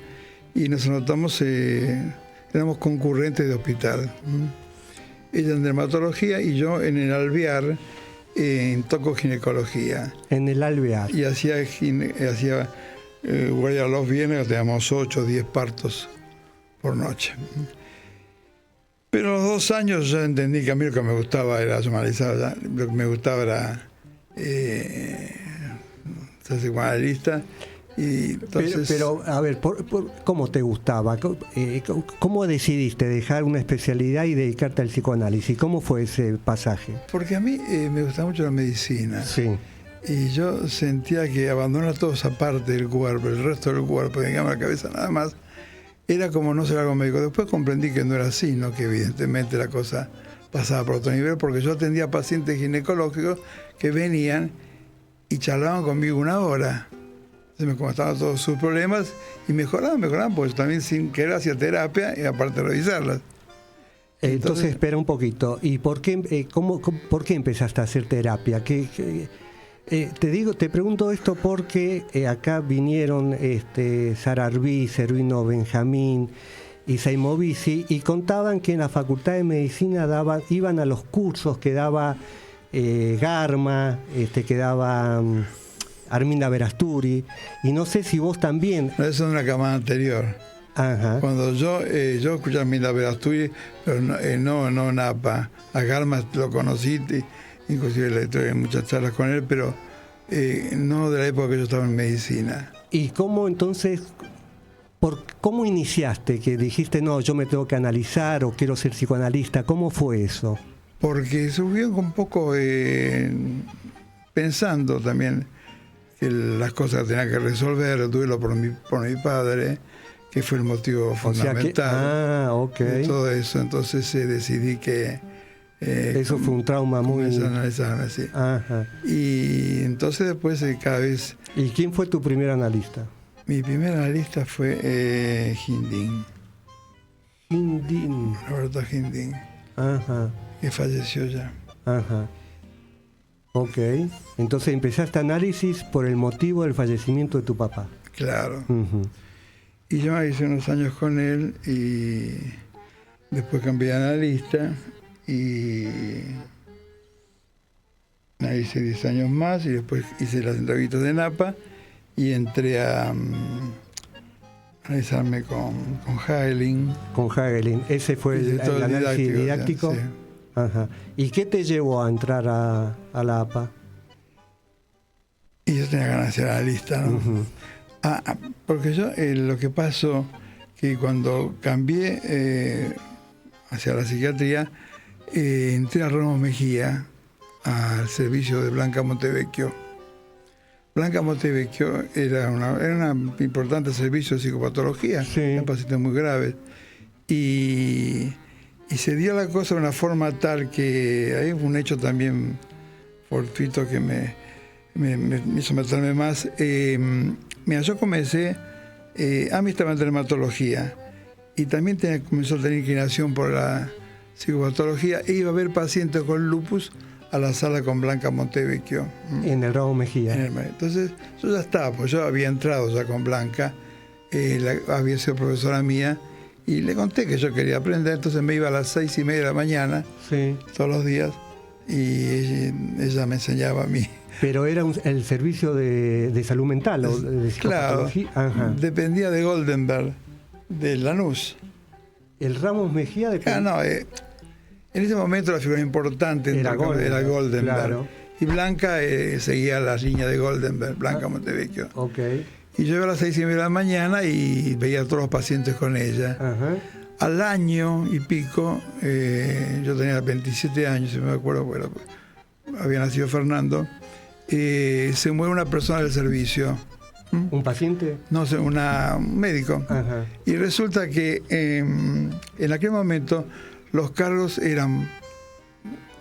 y nos anotamos, éramos concurrentes de hospital. Ella en dermatología y yo en el Alvear, en tocoginecología. En el Alvear. Y hacía guardia los viernes, teníamos 8 o 10 partos por noche. Pero a los 2 años ya entendí que a mí lo que me gustaba era somalizar, lo que me gustaba era ser psicoanalista. Y entonces, pero a ver, ¿cómo te gustaba? ¿Cómo decidiste dejar una especialidad y dedicarte al psicoanálisis? ¿Cómo fue ese pasaje? Porque a mí me gusta mucho la medicina. Sí. Y yo sentía que abandonar toda esa parte del cuerpo, el resto del cuerpo, digamos la cabeza nada más, era como no ser algo médico. Después comprendí que no era así, ¿no? Que evidentemente la cosa pasaba por otro nivel, porque yo atendía pacientes ginecológicos que venían y charlaban conmigo 1 hora. Me contaban todos sus problemas y mejoraban, porque yo también sin querer hacía terapia y aparte de revisarlas. Entonces espera un poquito. ¿Y por qué, por qué empezaste a hacer terapia? Te pregunto esto porque acá vinieron Sara Arbiz, Servino Benjamín y Saimovici y contaban que en la Facultad de Medicina iban a los cursos que daba Garma, que daba Arminda Verasturi, y no sé si vos también. Eso es una camada anterior. Ajá. Cuando yo escuché a Arminda Verasturi, pero no Napa. A Garma lo conocí, inclusive tuve muchas charlas con él, pero no de la época que yo estaba en medicina. ¿Y cómo entonces, cómo iniciaste? Que dijiste, no, yo me tengo que analizar o quiero ser psicoanalista. ¿Cómo fue eso? Porque surgió un poco pensando también que las cosas que tenía que resolver, el duelo por mi padre, que fue el motivo fundamental de todo eso. Entonces decidí que eso fue un trauma muy... analizarme, sí. Ajá. Y entonces después cada vez... ¿Y quién fue tu primer analista? Mi primer analista fue Hindin. Roberto Hindin. Ajá. Que falleció ya. Ajá. Ok. Entonces empezaste análisis por el motivo del fallecimiento de tu papá. Claro. Uh-huh. Y yo hice unos años con él y después cambié de analista y hice 10 años más y después hice las entrevistas de Napa y entré a analizarme con Hagelin. Con Hagelin. ¿Ese fue el análisis didáctico? Sí. Ajá. ¿Y qué te llevó a entrar a la APA? Y yo tenía ganas de ser analista, ¿no? Uh-huh. Porque yo lo que pasó que cuando cambié hacia la psiquiatría, entré a Ramos Mejía al servicio de Blanca Montevecchio. Blanca Montevecchio era un importante servicio de psicopatología, en pacientes muy graves. Y se dio la cosa de una forma tal que hay un hecho también fortuito que me hizo meterme más. Mira, yo comencé, a mí estaba en dermatología y también comenzó a tener inclinación por la psicopatología e iba a ver pacientes con lupus a la sala con Blanca Montevecchio. En el Ramos Mejía. Entonces yo ya estaba, pues yo había entrado ya con Blanca, había sido profesora mía, y le conté que yo quería aprender, entonces me iba a las 6:30 de la mañana, Sí. todos los días, y ella me enseñaba a mí. Pero era el servicio de salud mental o de Claro, psicopatología. Ajá. dependía de Goldenberg, de Lanús. El Ramos Mejía de En ese momento la figura importante Era Goldenberg, claro. Y Blanca seguía las líneas de Goldenberg, Blanca Montevecchio. Ok. Y yo iba a las 6:30 de la mañana y veía a todos los pacientes con ella. Ajá. Al año y pico, yo tenía 27 años, si me acuerdo, bueno, había nacido Fernando, se muere una persona del servicio. ¿Un paciente? No sé, un médico. Ajá. Y resulta que en aquel momento los cargos eran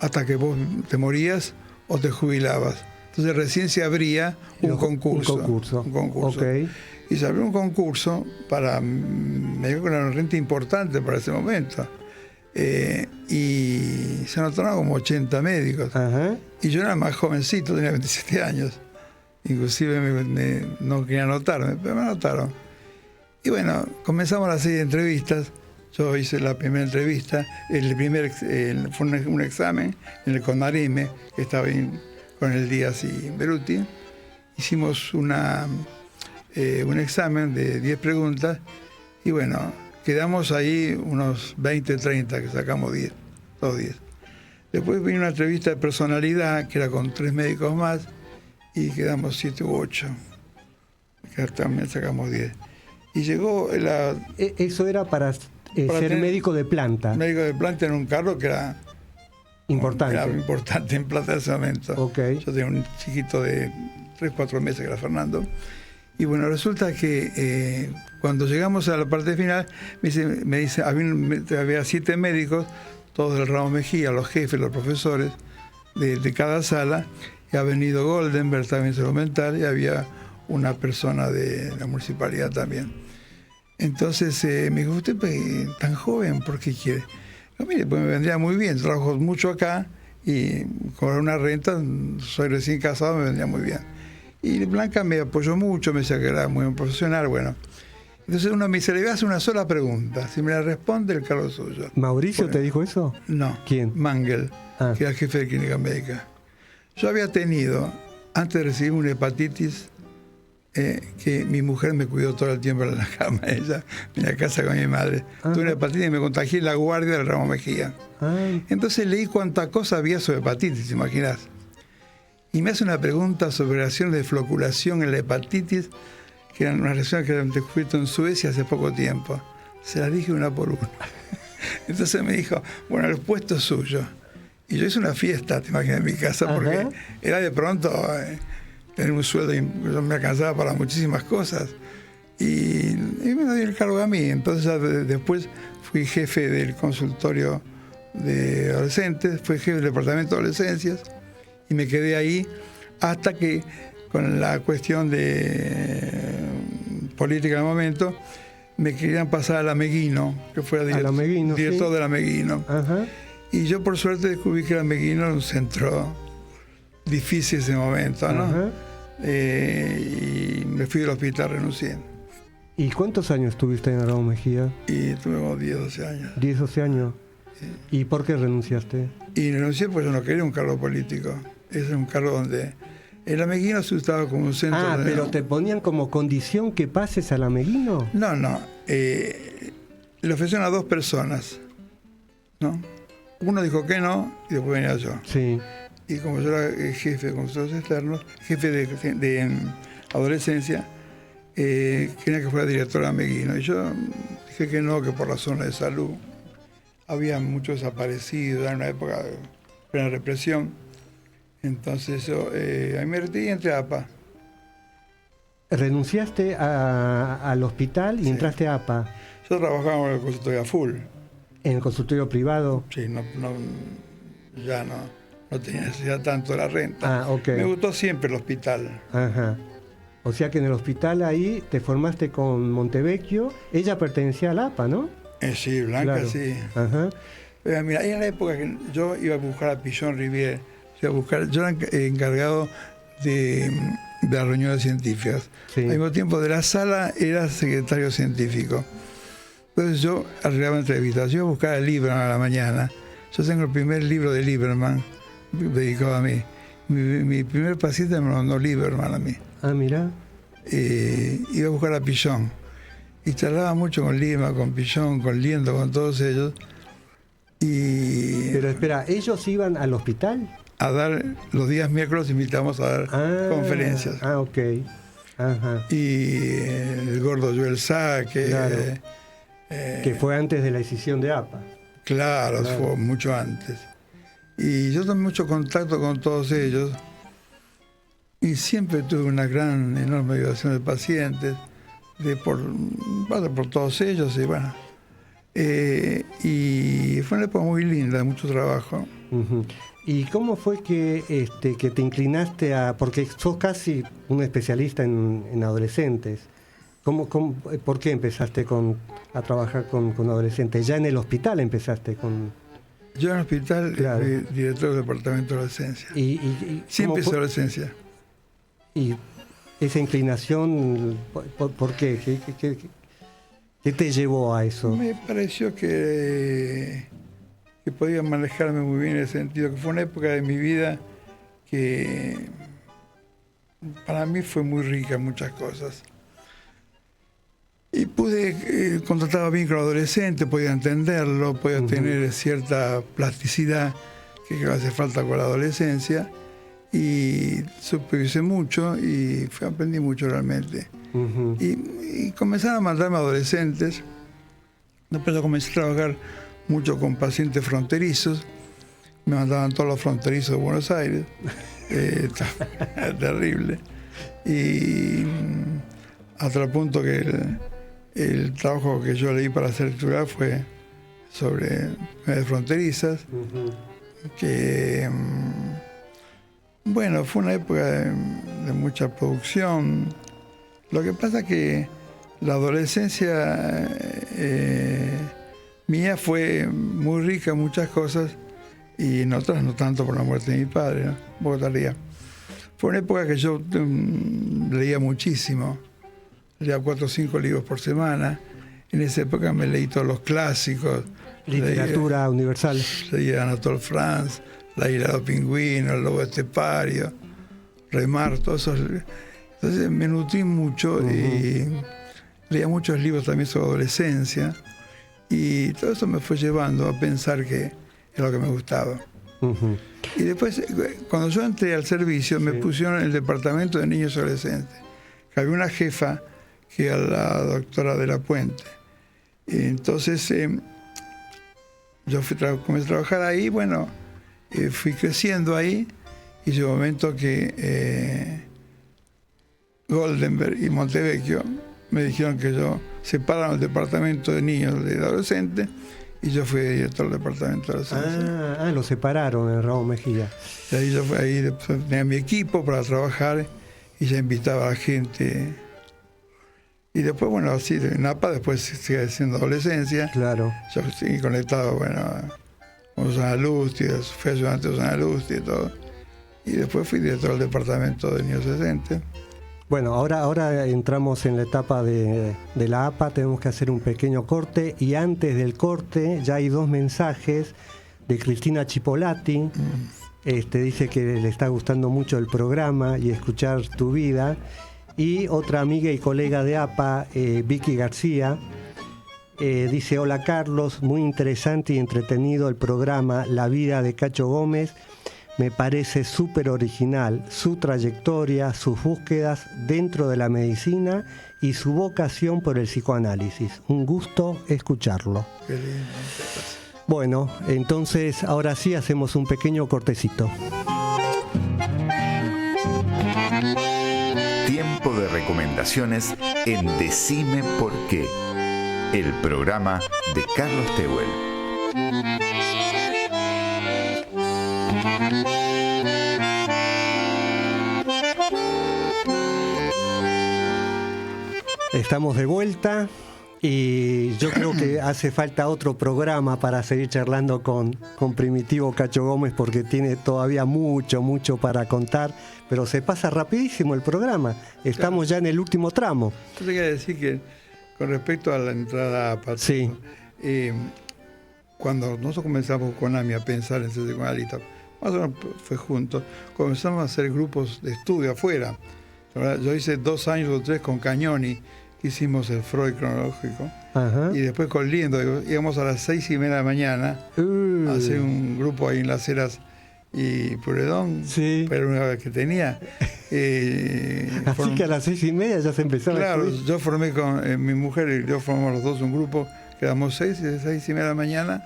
hasta que vos te morías o te jubilabas. Entonces recién se abría un concurso. Un concurso. Ok. Y se abrió un concurso para, me dijo que era una renta importante para ese momento. Y se anotaron como 80 médicos. Ajá. Y yo era más jovencito, tenía 27 años. Inclusive no quería anotarme, pero me anotaron. Y bueno, comenzamos la serie de entrevistas. Yo hice la primera entrevista, fue un examen en el CONAREME, que estaba con el Díaz y Beruti. Hicimos un examen de 10 preguntas y bueno, quedamos ahí unos 20, 30, que sacamos 10, todos 10. Después vino una entrevista de personalidad, que era con 3 médicos más, y quedamos 7 u 8, que también sacamos 10. Y llegó Eso era para ser médico de planta. Médico de planta en un carro que era importante. Era importante en planta en ese momento. Okay. Yo tenía un chiquito de 3, 4 meses que era Fernando. Y bueno, resulta que cuando llegamos a la parte final, me dice había 7 médicos, todos del Ramos Mejía, los jefes, los profesores de cada sala, y ha venido Goldenberg también salud mental, y había una persona de la municipalidad también. Entonces me dijo, usted tan joven, ¿por qué quiere? No, mire, pues me vendría muy bien, trabajo mucho acá y cobrar una renta, soy recién casado, me vendría muy bien. Y Blanca me apoyó mucho, me decía que era muy profesional, bueno. Entonces uno me dice, le voy a hacer una sola pregunta, si me la responde, el cargo es suyo. ¿Mauricio te dijo eso? No. ¿Quién? Mangel, que era jefe de clínica médica. Yo había tenido, antes de recibir una hepatitis, que mi mujer me cuidó todo el tiempo en la cama, ella venía a casa con mi madre. Tuve una hepatitis y me contagié en la guardia del Ramos Mejía. Entonces leí cuánta cosa había sobre hepatitis, ¿te imaginas? Y me hace una pregunta sobre reacciones de floculación en la hepatitis, que eran unas reacciones que habían descubierto en Suecia hace poco tiempo. Se las dije una por una. Entonces me dijo, bueno, el puesto es suyo. Y yo hice una fiesta, te imaginas, en mi casa, porque era de pronto tener un sueldo y yo me alcanzaba para muchísimas cosas. Y me dio el cargo a mí. Entonces ya después fui jefe del consultorio de adolescentes, fui jefe del departamento de adolescencias y me quedé ahí hasta que, con la cuestión de política del momento, me querían pasar a la Meguino, que fuera director de la Meguino. Y yo por suerte descubrí que la Meguino era un centro difícil ese momento, ¿no? Y me fui del hospital, renuncié. ¿Y cuántos años estuviste en Ramos Mejía? Y tuve como 10, 12 años. 10, 12 años. Sí. ¿Y por qué renunciaste? Y renuncié porque yo no quería un cargo político. Ese es un cargo donde el Ameguino se usaba como un centro... ¿Pero te ponían como condición que pases al Ameguino? No. Le ofrecieron a 2 personas, ¿no? Uno dijo que no y después venía yo. Sí. Y como yo era jefe de consultores externos, jefe de adolescencia, quería que fuera director de Ameguino. Y yo dije que no, que por razones de salud. Había muchos desaparecidos, era una época de plena represión. Entonces yo ahí me retiré y entré a APA. ¿Renunciaste al hospital y entraste a APA? Yo trabajaba en el consultorio a full. ¿En el consultorio privado? Sí, ya no tenía necesidad tanto de la renta. Okay. Me gustó siempre el hospital. O sea que en el hospital ahí te formaste con Montevecchio. Ella pertenecía a la APA, ¿no? Sí, Blanca, claro. Sí. Pero mira, ahí en la época que yo iba a buscar a Pichon Rivière, Yo era encargado de las reuniones científicas. Sí. Al mismo tiempo de la sala era secretario científico. Entonces yo arreglaba entrevistas. Yo buscaba a Lieberman a la mañana. Yo tengo el primer libro de Lieberman dedicado a mí. Mi primer paciente me lo mandó Lieberman a mí. Ah, mira. Iba a buscar a Pichón. Y charlaba mucho con Lima, con Pichón, con Liendo, con todos ellos. Pero espera, ¿ellos iban al hospital? A dar, los días miércoles invitamos a dar conferencias. Ah, ok. Ajá. Y el gordo Joel Saque. Claro. Que fue antes de la decisión de APA. Claro, fue mucho antes. Y yo tuve mucho contacto con todos ellos. Y siempre tuve una enorme ayudación de pacientes, por todos ellos. Y bueno. Y fue una época muy linda, de mucho trabajo. Uh-huh. ¿Y cómo fue que te inclinaste porque sos casi un especialista en adolescentes? ¿Por qué empezaste a trabajar con adolescentes? ¿Ya en el hospital empezaste con...? Yo en el hospital Claro. fui director del departamento de adolescencia. ¿Y Siempre hice adolescencia. ¿Y esa inclinación, por qué? ¿Qué te llevó a eso? Me pareció que podía manejarme muy bien en ese sentido, que fue una época de mi vida que para mí fue muy rica en muchas cosas. Y pude, contactaba bien con los adolescentes, podía entenderlo, podía tener cierta plasticidad que hace falta con la adolescencia, y supervisé mucho y aprendí mucho realmente. Uh-huh. Y comenzaron a mandarme adolescentes. Después yo comencé a trabajar mucho con pacientes fronterizos. Me mandaban todos los fronterizos de Buenos Aires. Terrible. Y hasta el punto que el trabajo que yo leí para hacer lectura fue sobre fronterizas. Uh-huh. Que, bueno, fue una época de mucha producción. Lo que pasa es que la adolescencia mía fue muy rica en muchas cosas y en otras no tanto por la muerte de mi padre, ¿no? Un poco tardía. Fue una época que yo leía muchísimo, leía 4 o 5 libros por semana. En esa época me leí todos los clásicos. Literatura universal. Leía Anatole France, La isla de los pingüinos, El lobo estepario, Remar, todos esos. Entonces me nutrí mucho y leía muchos libros también sobre adolescencia, y todo eso me fue llevando a pensar que era lo que me gustaba. Uh-huh. Y después, cuando yo entré al servicio, me pusieron en el departamento de niños y adolescentes, que había una jefa que era la doctora de la Puente. Y entonces yo comencé a trabajar ahí, bueno, fui creciendo ahí, y llegó un momento que Goldenberg y Montevecchio me dijeron que yo separaron el departamento de niños y de adolescentes, y yo fui director del departamento de adolescencia. Lo separaron en Raúl Mejía. Y ahí tenía mi equipo para trabajar y ya invitaba a la gente. Y después, bueno, así en APA después sigue haciendo adolescencia. Claro. Yo seguí conectado, bueno, con Susana Lusti, fui ayudante de Susana Lusti y todo. Y después fui director del departamento de niños y adolescentes. Bueno, ahora entramos en la etapa de la APA, tenemos que hacer un pequeño corte, y antes del corte ya hay 2 mensajes de Cristina Chipolati. Dice que le está gustando mucho el programa y escuchar tu vida. Y otra amiga y colega de APA, Vicky García, dice: hola Carlos, muy interesante y entretenido el programa La vida de Cacho Gómez. Me parece súper original su trayectoria, sus búsquedas dentro de la medicina y su vocación por el psicoanálisis. Un gusto escucharlo. Qué lindo. Bueno, entonces ahora sí hacemos un pequeño cortecito. Tiempo de recomendaciones en Decime por qué, el programa de Carlos Tehuel. Estamos de vuelta Y yo creo que hace falta otro programa para seguir charlando con Primitivo Cacho Gómez, porque tiene todavía mucho para contar, pero se pasa rapidísimo el programa. Estamos ya en el último tramo. Yo te quería decir que con respecto a la entrada a Pato, Sí. Cuando nosotros comenzamos con AMI a pensar en ser psicoanalista, más o menos fue juntos, comenzamos a hacer grupos de estudio afuera. Yo hice 2 años o 3 con Cañoni, hicimos el Freud cronológico. Ajá. Y después con Liendo, íbamos a las 6:30 de la mañana a hacer un grupo ahí en Las Heras y Puredón, Sí. pero una vez que tenía. Así que a las 6:30 ya se empezaba a Claro, escribir. yo formé con mi mujer y yo formamos los dos un grupo, quedamos 6 y de 6:30 de la mañana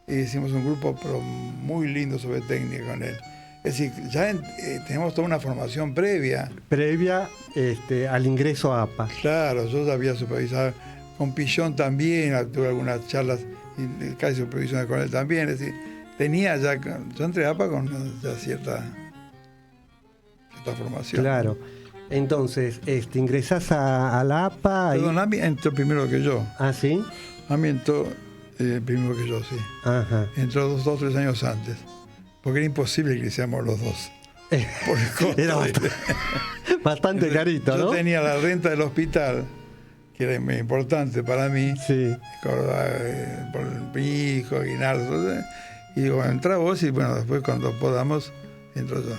y hicimos un grupo pero muy lindo sobre técnica con él. Es decir, ya tenemos toda una formación previa. Previa al ingreso a APA. Claro, yo ya había supervisado con Pillón también, tuve algunas charlas y casi supervisiones con él también. Es decir, tenía ya, yo entré a APA con ya cierta formación. Claro. Entonces, ingresás a la APA. Perdón, AMI entró primero que yo. Ah, ¿sí? AMI entró primero que yo, sí. Ajá. Entró 2 o 3 años antes. Porque era imposible que hiciéramos los dos. Por el costo. Era bastante carito, ¿no? Yo tenía la renta del hospital, que era muy importante para mí, Sí. por mi hijo, aguinaldo. Y digo, entra vos y bueno, después cuando podamos, entro yo.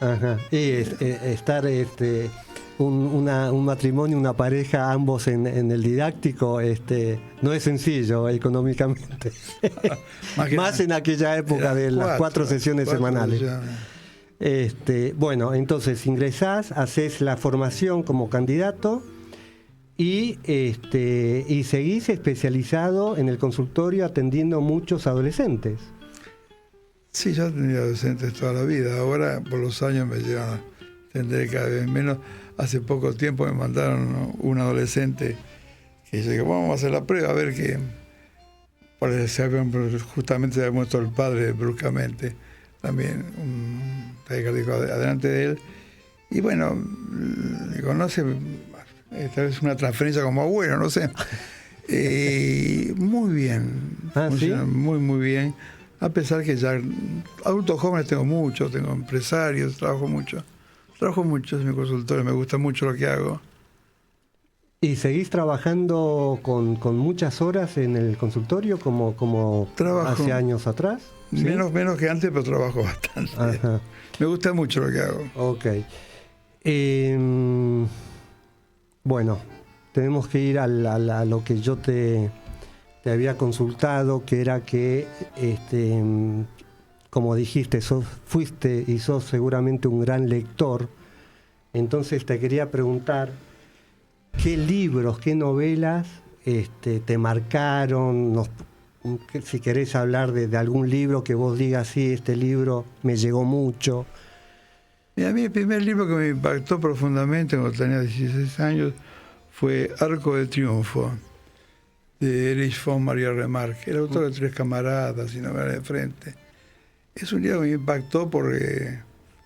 Ajá. Y estar un matrimonio, una pareja, ambos en el didáctico, no es sencillo económicamente. Más en aquella época de las 4 sesiones semanales. Sesiones. Bueno, entonces ingresás, haces la formación como candidato y seguís especializado en el consultorio atendiendo muchos adolescentes. Sí, yo he tenido adolescentes toda la vida. Ahora, por los años, me llevan a atender cada vez menos. Hace poco tiempo me mandaron un adolescente que dice que vamos a hacer la prueba, a ver qué. Justamente se había muerto el padre bruscamente, también un ataque cardíaco adelante de él. Y bueno, le conoce, esta vez una transferencia como abuelo, no sé. Muy bien, ¿Ah, funciona sí? muy bien. A pesar que ya adultos jóvenes tengo muchos, tengo empresarios, trabajo mucho en mi consultorio, me gusta mucho lo que hago. ¿Y seguís trabajando con muchas horas en el consultorio como Trabajo. hace años atrás? ¿Sí? Menos que antes, pero trabajo bastante. Ajá. Me gusta mucho lo que hago. Ok. Bueno, tenemos que ir a lo que yo te había consultado, que era que, como dijiste, fuiste y sos seguramente un gran lector. Entonces te quería preguntar, ¿qué libros, qué novelas te marcaron? Si querés hablar de algún libro que vos digas, sí, este libro me llegó mucho. Y a mí el primer libro que me impactó profundamente cuando tenía 16 años fue Arco de Triunfo, de Erich von Maria Remarque, el autor de 3 camaradas y Novela de Frente. Es un libro que me impactó porque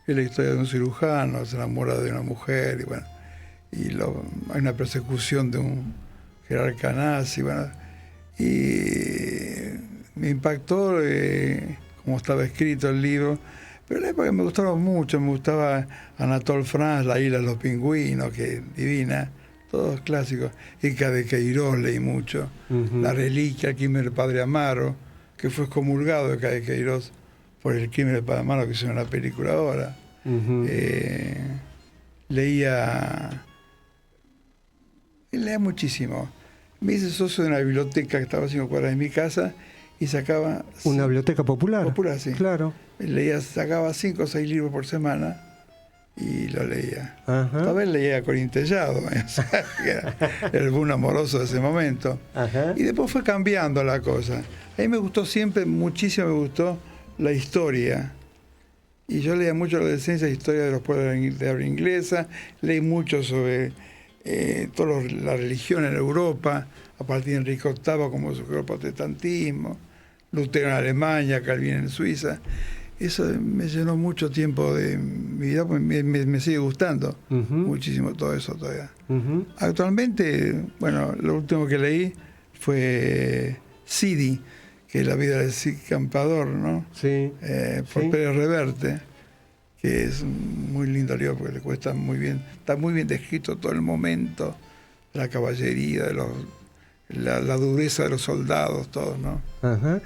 es la historia de un cirujano, se enamora de una mujer y hay una persecución de un jerarca nazi, y me impactó cómo estaba escrito el libro. Pero en la época me gustaron mucho, me gustaba Anatole France, La isla de los pingüinos, que es divina, todos clásicos. Ica de Queiroz leí mucho, La reliquia, el crimen del padre Amaro, que fue excomulgado Ica de Queiroz por el crimen del padre Amaro, que hizo una película ahora. Leía muchísimo. Me hice socio de una biblioteca que estaba a 5 cuadras de mi casa y sacaba... ¿Una biblioteca popular? Popular, sí. Claro. Sacaba 5 o 6 libros por semana y lo leía. Ajá. Tal vez leía Corintellado, que era el boom amoroso de ese momento. Ajá. Y después fue cambiando la cosa. A mí me gustó siempre, muchísimo me gustó la historia. Y yo leía mucho la adolescencia, historia de los pueblos de habla inglesa, leí mucho sobre toda la religión en Europa, a partir de Enrique VIII, como surgió el protestantismo, Lutero en Alemania, Calvin en Suiza. eso me llenó mucho tiempo de mi vida, pues me sigue gustando muchísimo todo eso todavía. Actualmente, bueno, lo último que leí fue Sidi, que es la vida del Cid Campeador, ¿no? Sí. Por Pérez Reverte, que es un lindo libro porque le cuesta muy bien, está muy bien descrito todo el momento, la caballería, la dureza de los soldados, todo, ¿no? Ajá.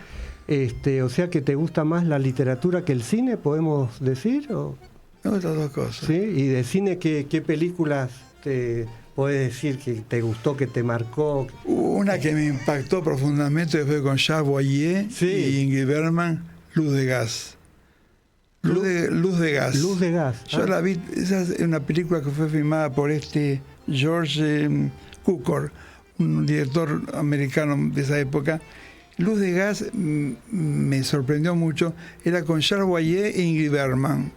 O sea que te gusta más la literatura que el cine, podemos decir, ¿o? Me gustan las dos cosas. Sí, y de cine, ¿qué películas te puedes decir que te gustó, que te marcó? Una que me impactó profundamente fue con Charles Boyer y Ingrid Bergman, Luz de Gas. Luz de Gas. Luz de Gas. Yo la vi, esa es una película que fue filmada por George Cukor, un director americano de esa época. Luz de Gas me sorprendió mucho, era con Charles Boyer e Ingrid Bergman.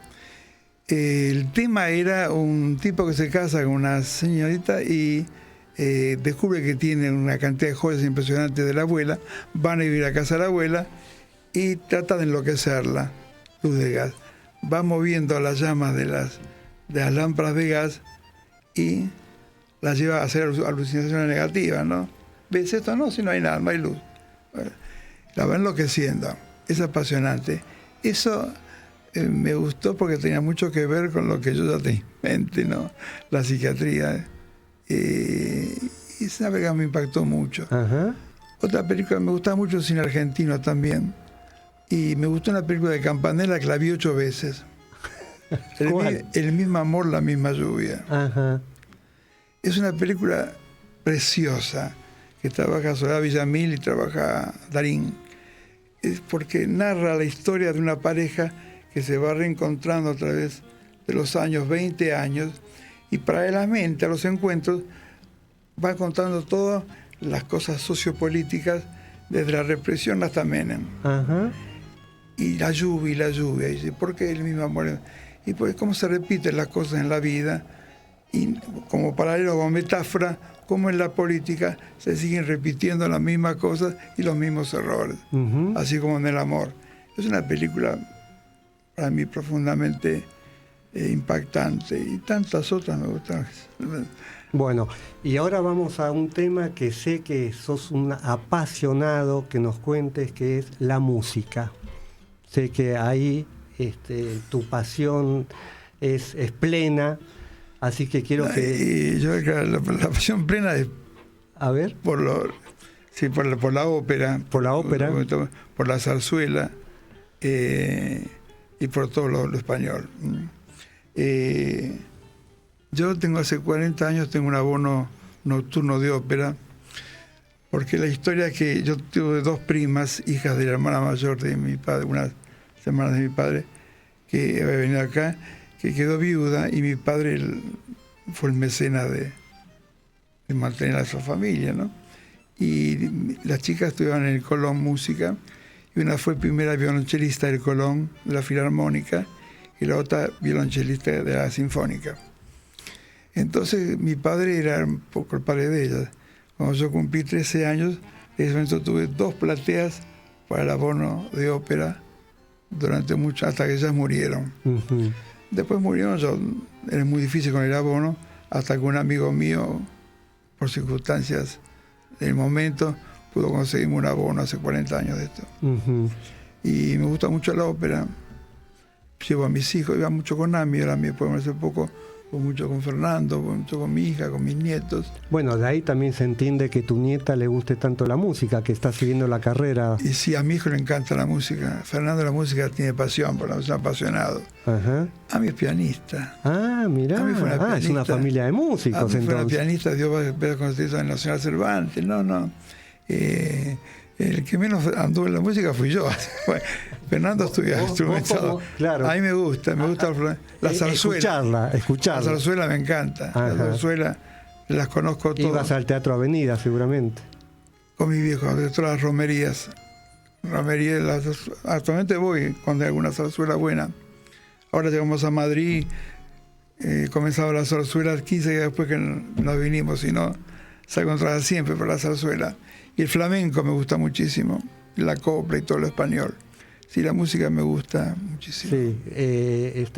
El tema era un tipo que se casa con una señorita y descubre que tiene una cantidad de joyas impresionantes de la abuela, van a vivir a casa de la abuela y trata de enloquecerla. Luz de Gas va moviendo las llamas de las lámparas de gas y las lleva a hacer alucinaciones negativas, ¿no? ¿Ves esto? No, si no hay nada, no hay luz. La va enloqueciendo, es apasionante. Eso me gustó porque tenía mucho que ver con lo que yo ya tenía en mente, ¿no? La psiquiatría. Y esa película me impactó mucho. Ajá. Otra película me gustaba mucho el cine argentino también. Y me gustó una película de Campanella que la vi 8 veces. El mismo amor, la misma lluvia. Ajá. Es una película preciosa que trabaja Soledad Villamil y trabaja Darín. Es porque narra la historia de una pareja que se va reencontrando a través de los años, 20 años, y paralelamente a los encuentros va contando todas las cosas sociopolíticas desde la represión hasta Menem. Ajá. Y la lluvia, y dice, ¿por qué el mismo amor? Y pues cómo se repiten las cosas en la vida, y como paralelo, como metáfora, cómo en la política se siguen repitiendo las mismas cosas y los mismos errores, así como en el amor. Es una película para mí profundamente impactante, y tantas otras me gustan. Bueno, y ahora vamos a un tema que sé que sos un apasionado, que nos cuentes, que es la música. Sé que ahí tu pasión es plena, así que quiero que... Y yo creo que la pasión plena es... A ver. Por la ópera. Por la ópera. Por la zarzuela y por todo lo español. Yo tengo hace 40 años, tengo un abono nocturno de ópera, porque la historia es que yo tuve 2 primas, hijas de la hermana mayor de mi padre, unas hermanas de mi padre, que había venido acá, que quedó viuda, y mi padre fue el mecenas de mantener a su familia, ¿no? Y las chicas estudiaban en el Colón Música, y una fue primera violonchelista del Colón, de la Filarmónica, y la otra violonchelista de la Sinfónica. Entonces mi padre era un poco el padre de ellas. Cuando yo cumplí 13 años, en ese momento tuve 2 plateas para el abono de ópera durante mucho, hasta que ellas murieron. Después murieron, era muy difícil con el abono, hasta que un amigo mío, por circunstancias del momento, pudo conseguirme un abono hace 40 años de esto. Y me gusta mucho la ópera. Llevo a mis hijos, iba mucho con Ami, ahora hace poco, mucho con Fernando, mucho con mi hija, con mis nietos. Bueno, de ahí también se entiende que tu nieta le guste tanto la música, que está siguiendo la carrera. Y sí, a mi hijo le encanta la música. Fernando la música tiene pasión, por la música, es apasionado. Ajá. A mí es pianista. Ah, mirá. Es una familia de músicos, entonces. Fue una pianista, dio varios conciertos en la Nacional Cervantes. No. El que menos anduvo en la música fui yo. Fernando estudia instrumentado. Claro. A mí me gusta la zarzuela. Escucharla. La zarzuela me encanta. Ajá. La zarzuela las conozco todas. Ibas al Teatro Avenida, seguramente. Con mi viejo, a todas las romerías. Actualmente voy cuando hay alguna zarzuela buena. Ahora llegamos a Madrid, comenzaba la zarzuela 15 días después que nos vinimos, si no, se encontraba siempre por la zarzuela. Y el flamenco me gusta muchísimo, la copla y todo lo español. Sí, la música me gusta muchísimo. Sí,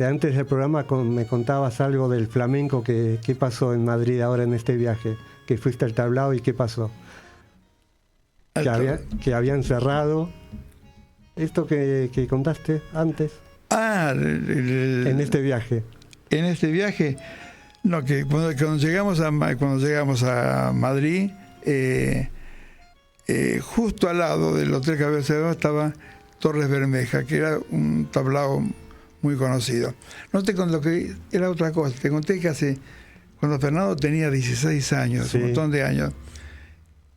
antes del programa me contabas algo del flamenco. ¿Qué pasó en Madrid ahora en este viaje? Que fuiste al tablao y ¿qué pasó? Que habían cerrado. Esto que contaste antes. En este viaje. En este viaje, no, que cuando llegamos a Madrid, justo al lado del hotel que había cerrado estaba Torres Bermeja, que era un tablao muy conocido. No te conté lo que era otra cosa. Te conté que cuando Fernando tenía 16 años, sí, un montón de años,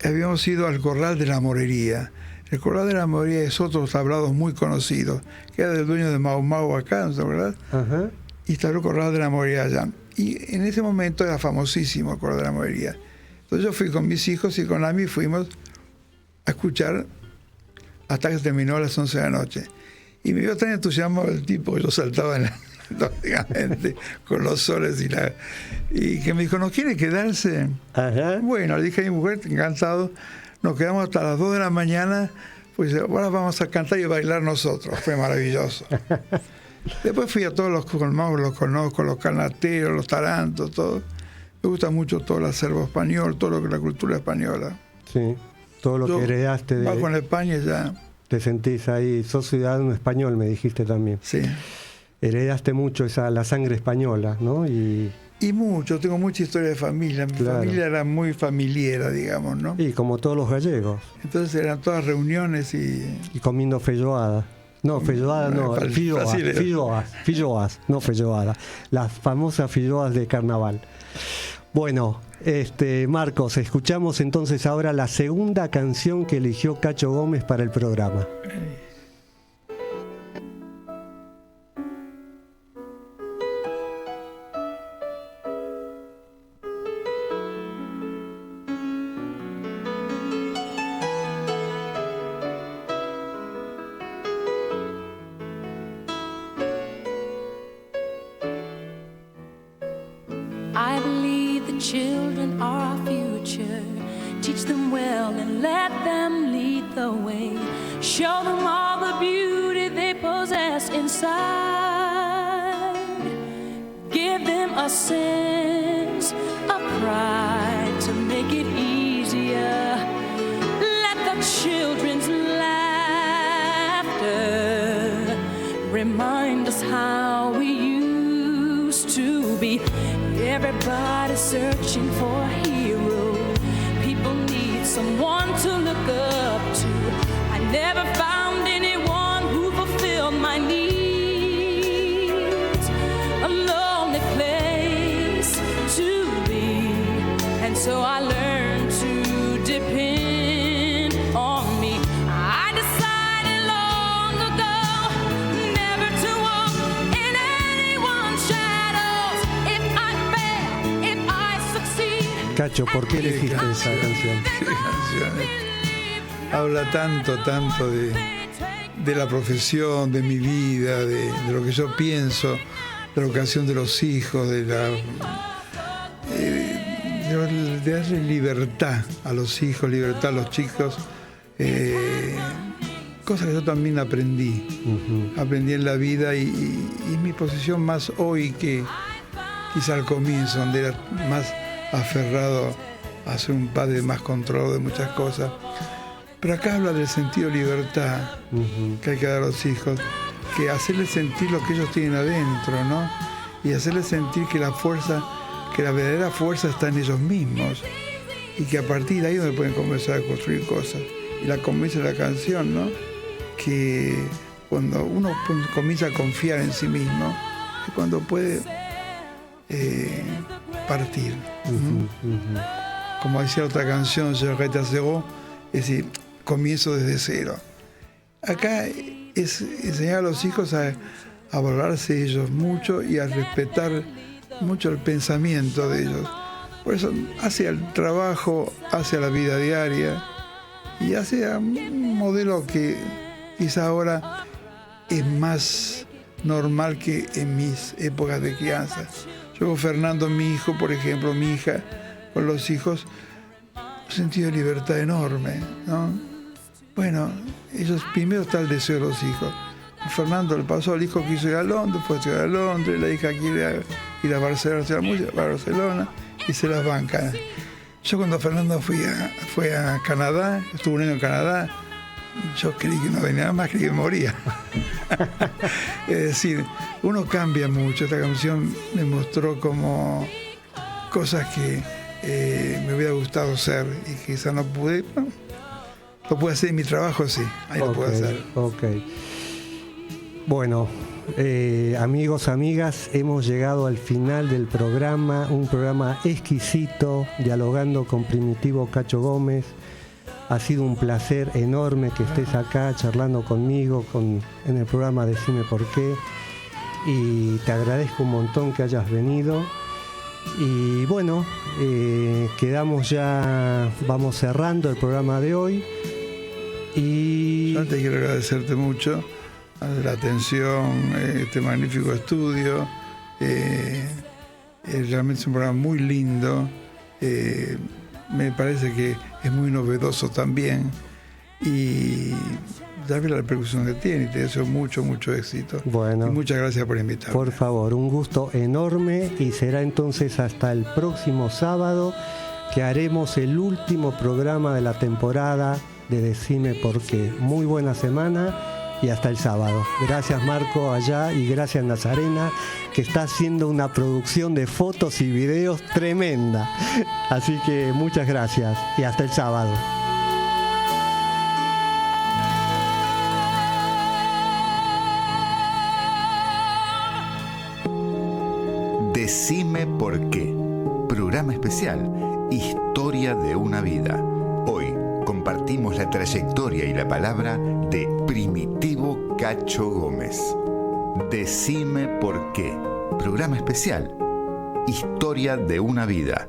habíamos ido al Corral de la Morería. El Corral de la Morería es otro tablado muy conocido, que era del dueño de Mau Mau acá, ¿no te acuerdas? Uh-huh. Y estaba el Corral de la Morería allá. Y en ese momento era famosísimo el Corral de la Morería. Entonces yo fui con mis hijos y con Ami, fuimos a escuchar hasta que terminó a las 11 de la noche. Y me vio tan entusiasmado el tipo que yo saltaba lógicamente con los soles y que me dijo, ¿no quiere quedarse? Ajá. Bueno, le dije a mi mujer, encantado, nos quedamos hasta las 2 de la mañana, pues ahora vamos a cantar y bailar nosotros. Fue maravilloso. Después fui a todos los colmados, los conozco, los canateros, los tarantos, todo. Me gusta mucho todo el acervo español, todo lo que es la cultura española. Sí, todo lo que heredaste de... Bajo en España ya... Te sentís ahí, sos ciudadano español, me dijiste también. Sí. Heredaste mucho la sangre española, ¿no? Y mucho, tengo mucha historia de familia. Mi familia era muy familiera, digamos, ¿no? Y como todos los gallegos. Entonces eran todas reuniones y comiendo feijoada. No, feijoada no, filloas, no feijoada. Las famosas filloas de carnaval. Bueno, Marcos, escuchamos entonces ahora la segunda canción que eligió Cacho Gómez para el programa. Children are our future. Teach them well and let them lead the way. Show them all the beauty they possess inside. Give them a sense of pride to make it easier. Let the children's laughter remind us how we used to be. Everybody's searching for a hero. People need someone to look up to. I never found anyone who fulfilled my needs. A lonely place to be. And so I learned to depend on me. I decided long ago never to walk in anyone's shadows. If I Cacho, ¿por qué elegiste esa canción? ¿Qué canción? Habla tanto de la profesión, de mi vida, de lo que yo pienso, de la educación de los hijos, de darle libertad a los hijos, libertad a los chicos, cosas que yo también aprendí. Aprendí en la vida y mi posición más hoy que quizá al comienzo, donde era más aferrado a ser un padre más controlado de muchas cosas. Pero acá habla del sentido de libertad que hay que dar a los hijos, que hacerles sentir lo que ellos tienen adentro, ¿no? Y hacerles sentir que la verdadera fuerza está en ellos mismos y que a partir de ahí donde pueden comenzar a construir cosas. Y la comienza la canción, ¿no? Que cuando uno comienza a confiar en sí mismo es cuando puede partir. Como decía otra canción, Je Retaseau, es decir, comienzo desde cero. Acá es enseñar a los hijos a valorarse ellos mucho y a respetar mucho el pensamiento de ellos. Por eso hacia el trabajo, hacia la vida diaria y hacia un modelo que quizá ahora es más normal que en mis épocas de crianza. Yo con Fernando, mi hijo, por ejemplo, mi hija, con los hijos, un sentido de libertad enorme, ¿no? Bueno, ellos primero está el deseo de los hijos. Fernando le pasó, el hijo quiso ir a Londres, fue a estudiar a Londres, la hija quiere ir a Barcelona y se las bancan. Yo cuando Fernando fue a Canadá, estuvo un año en Canadá, yo creí que no venía más, creí que moría. Es decir, uno cambia mucho. Esta canción me mostró como cosas que me hubiera gustado ser y quizás no pude. Bueno, lo puedo hacer en mi trabajo, sí, ahí lo puedo hacer. Ok. Bueno, amigos, amigas, hemos llegado al final del programa, un programa exquisito, dialogando con Primitivo Cacho Gómez. Ha sido un placer enorme que estés acá charlando conmigo en el programa Decime Por Qué. Y te agradezco un montón que hayas venido. Y bueno, quedamos ya, vamos cerrando el programa de hoy. Y yo antes quiero agradecerte mucho la atención, este magnífico estudio. Realmente es un programa muy lindo. Me parece que es muy novedoso también y ya ves la repercusión que tiene y te deseo mucho éxito. Bueno, y muchas gracias por invitarme. Por favor, un gusto enorme y será entonces hasta el próximo sábado que haremos el último programa de la temporada de Decime Por Qué. Muy buena semana y hasta el sábado. Gracias Marco allá y gracias Nazarena, que está haciendo una producción de fotos y videos tremenda. Así que muchas gracias y hasta el sábado. Decime Por Qué. Programa especial, Historia de una vida. Hoy compartimos la trayectoria y la palabra de Primitivo Cacho Gómez. Decime Por Qué. Programa especial, Historia de una vida.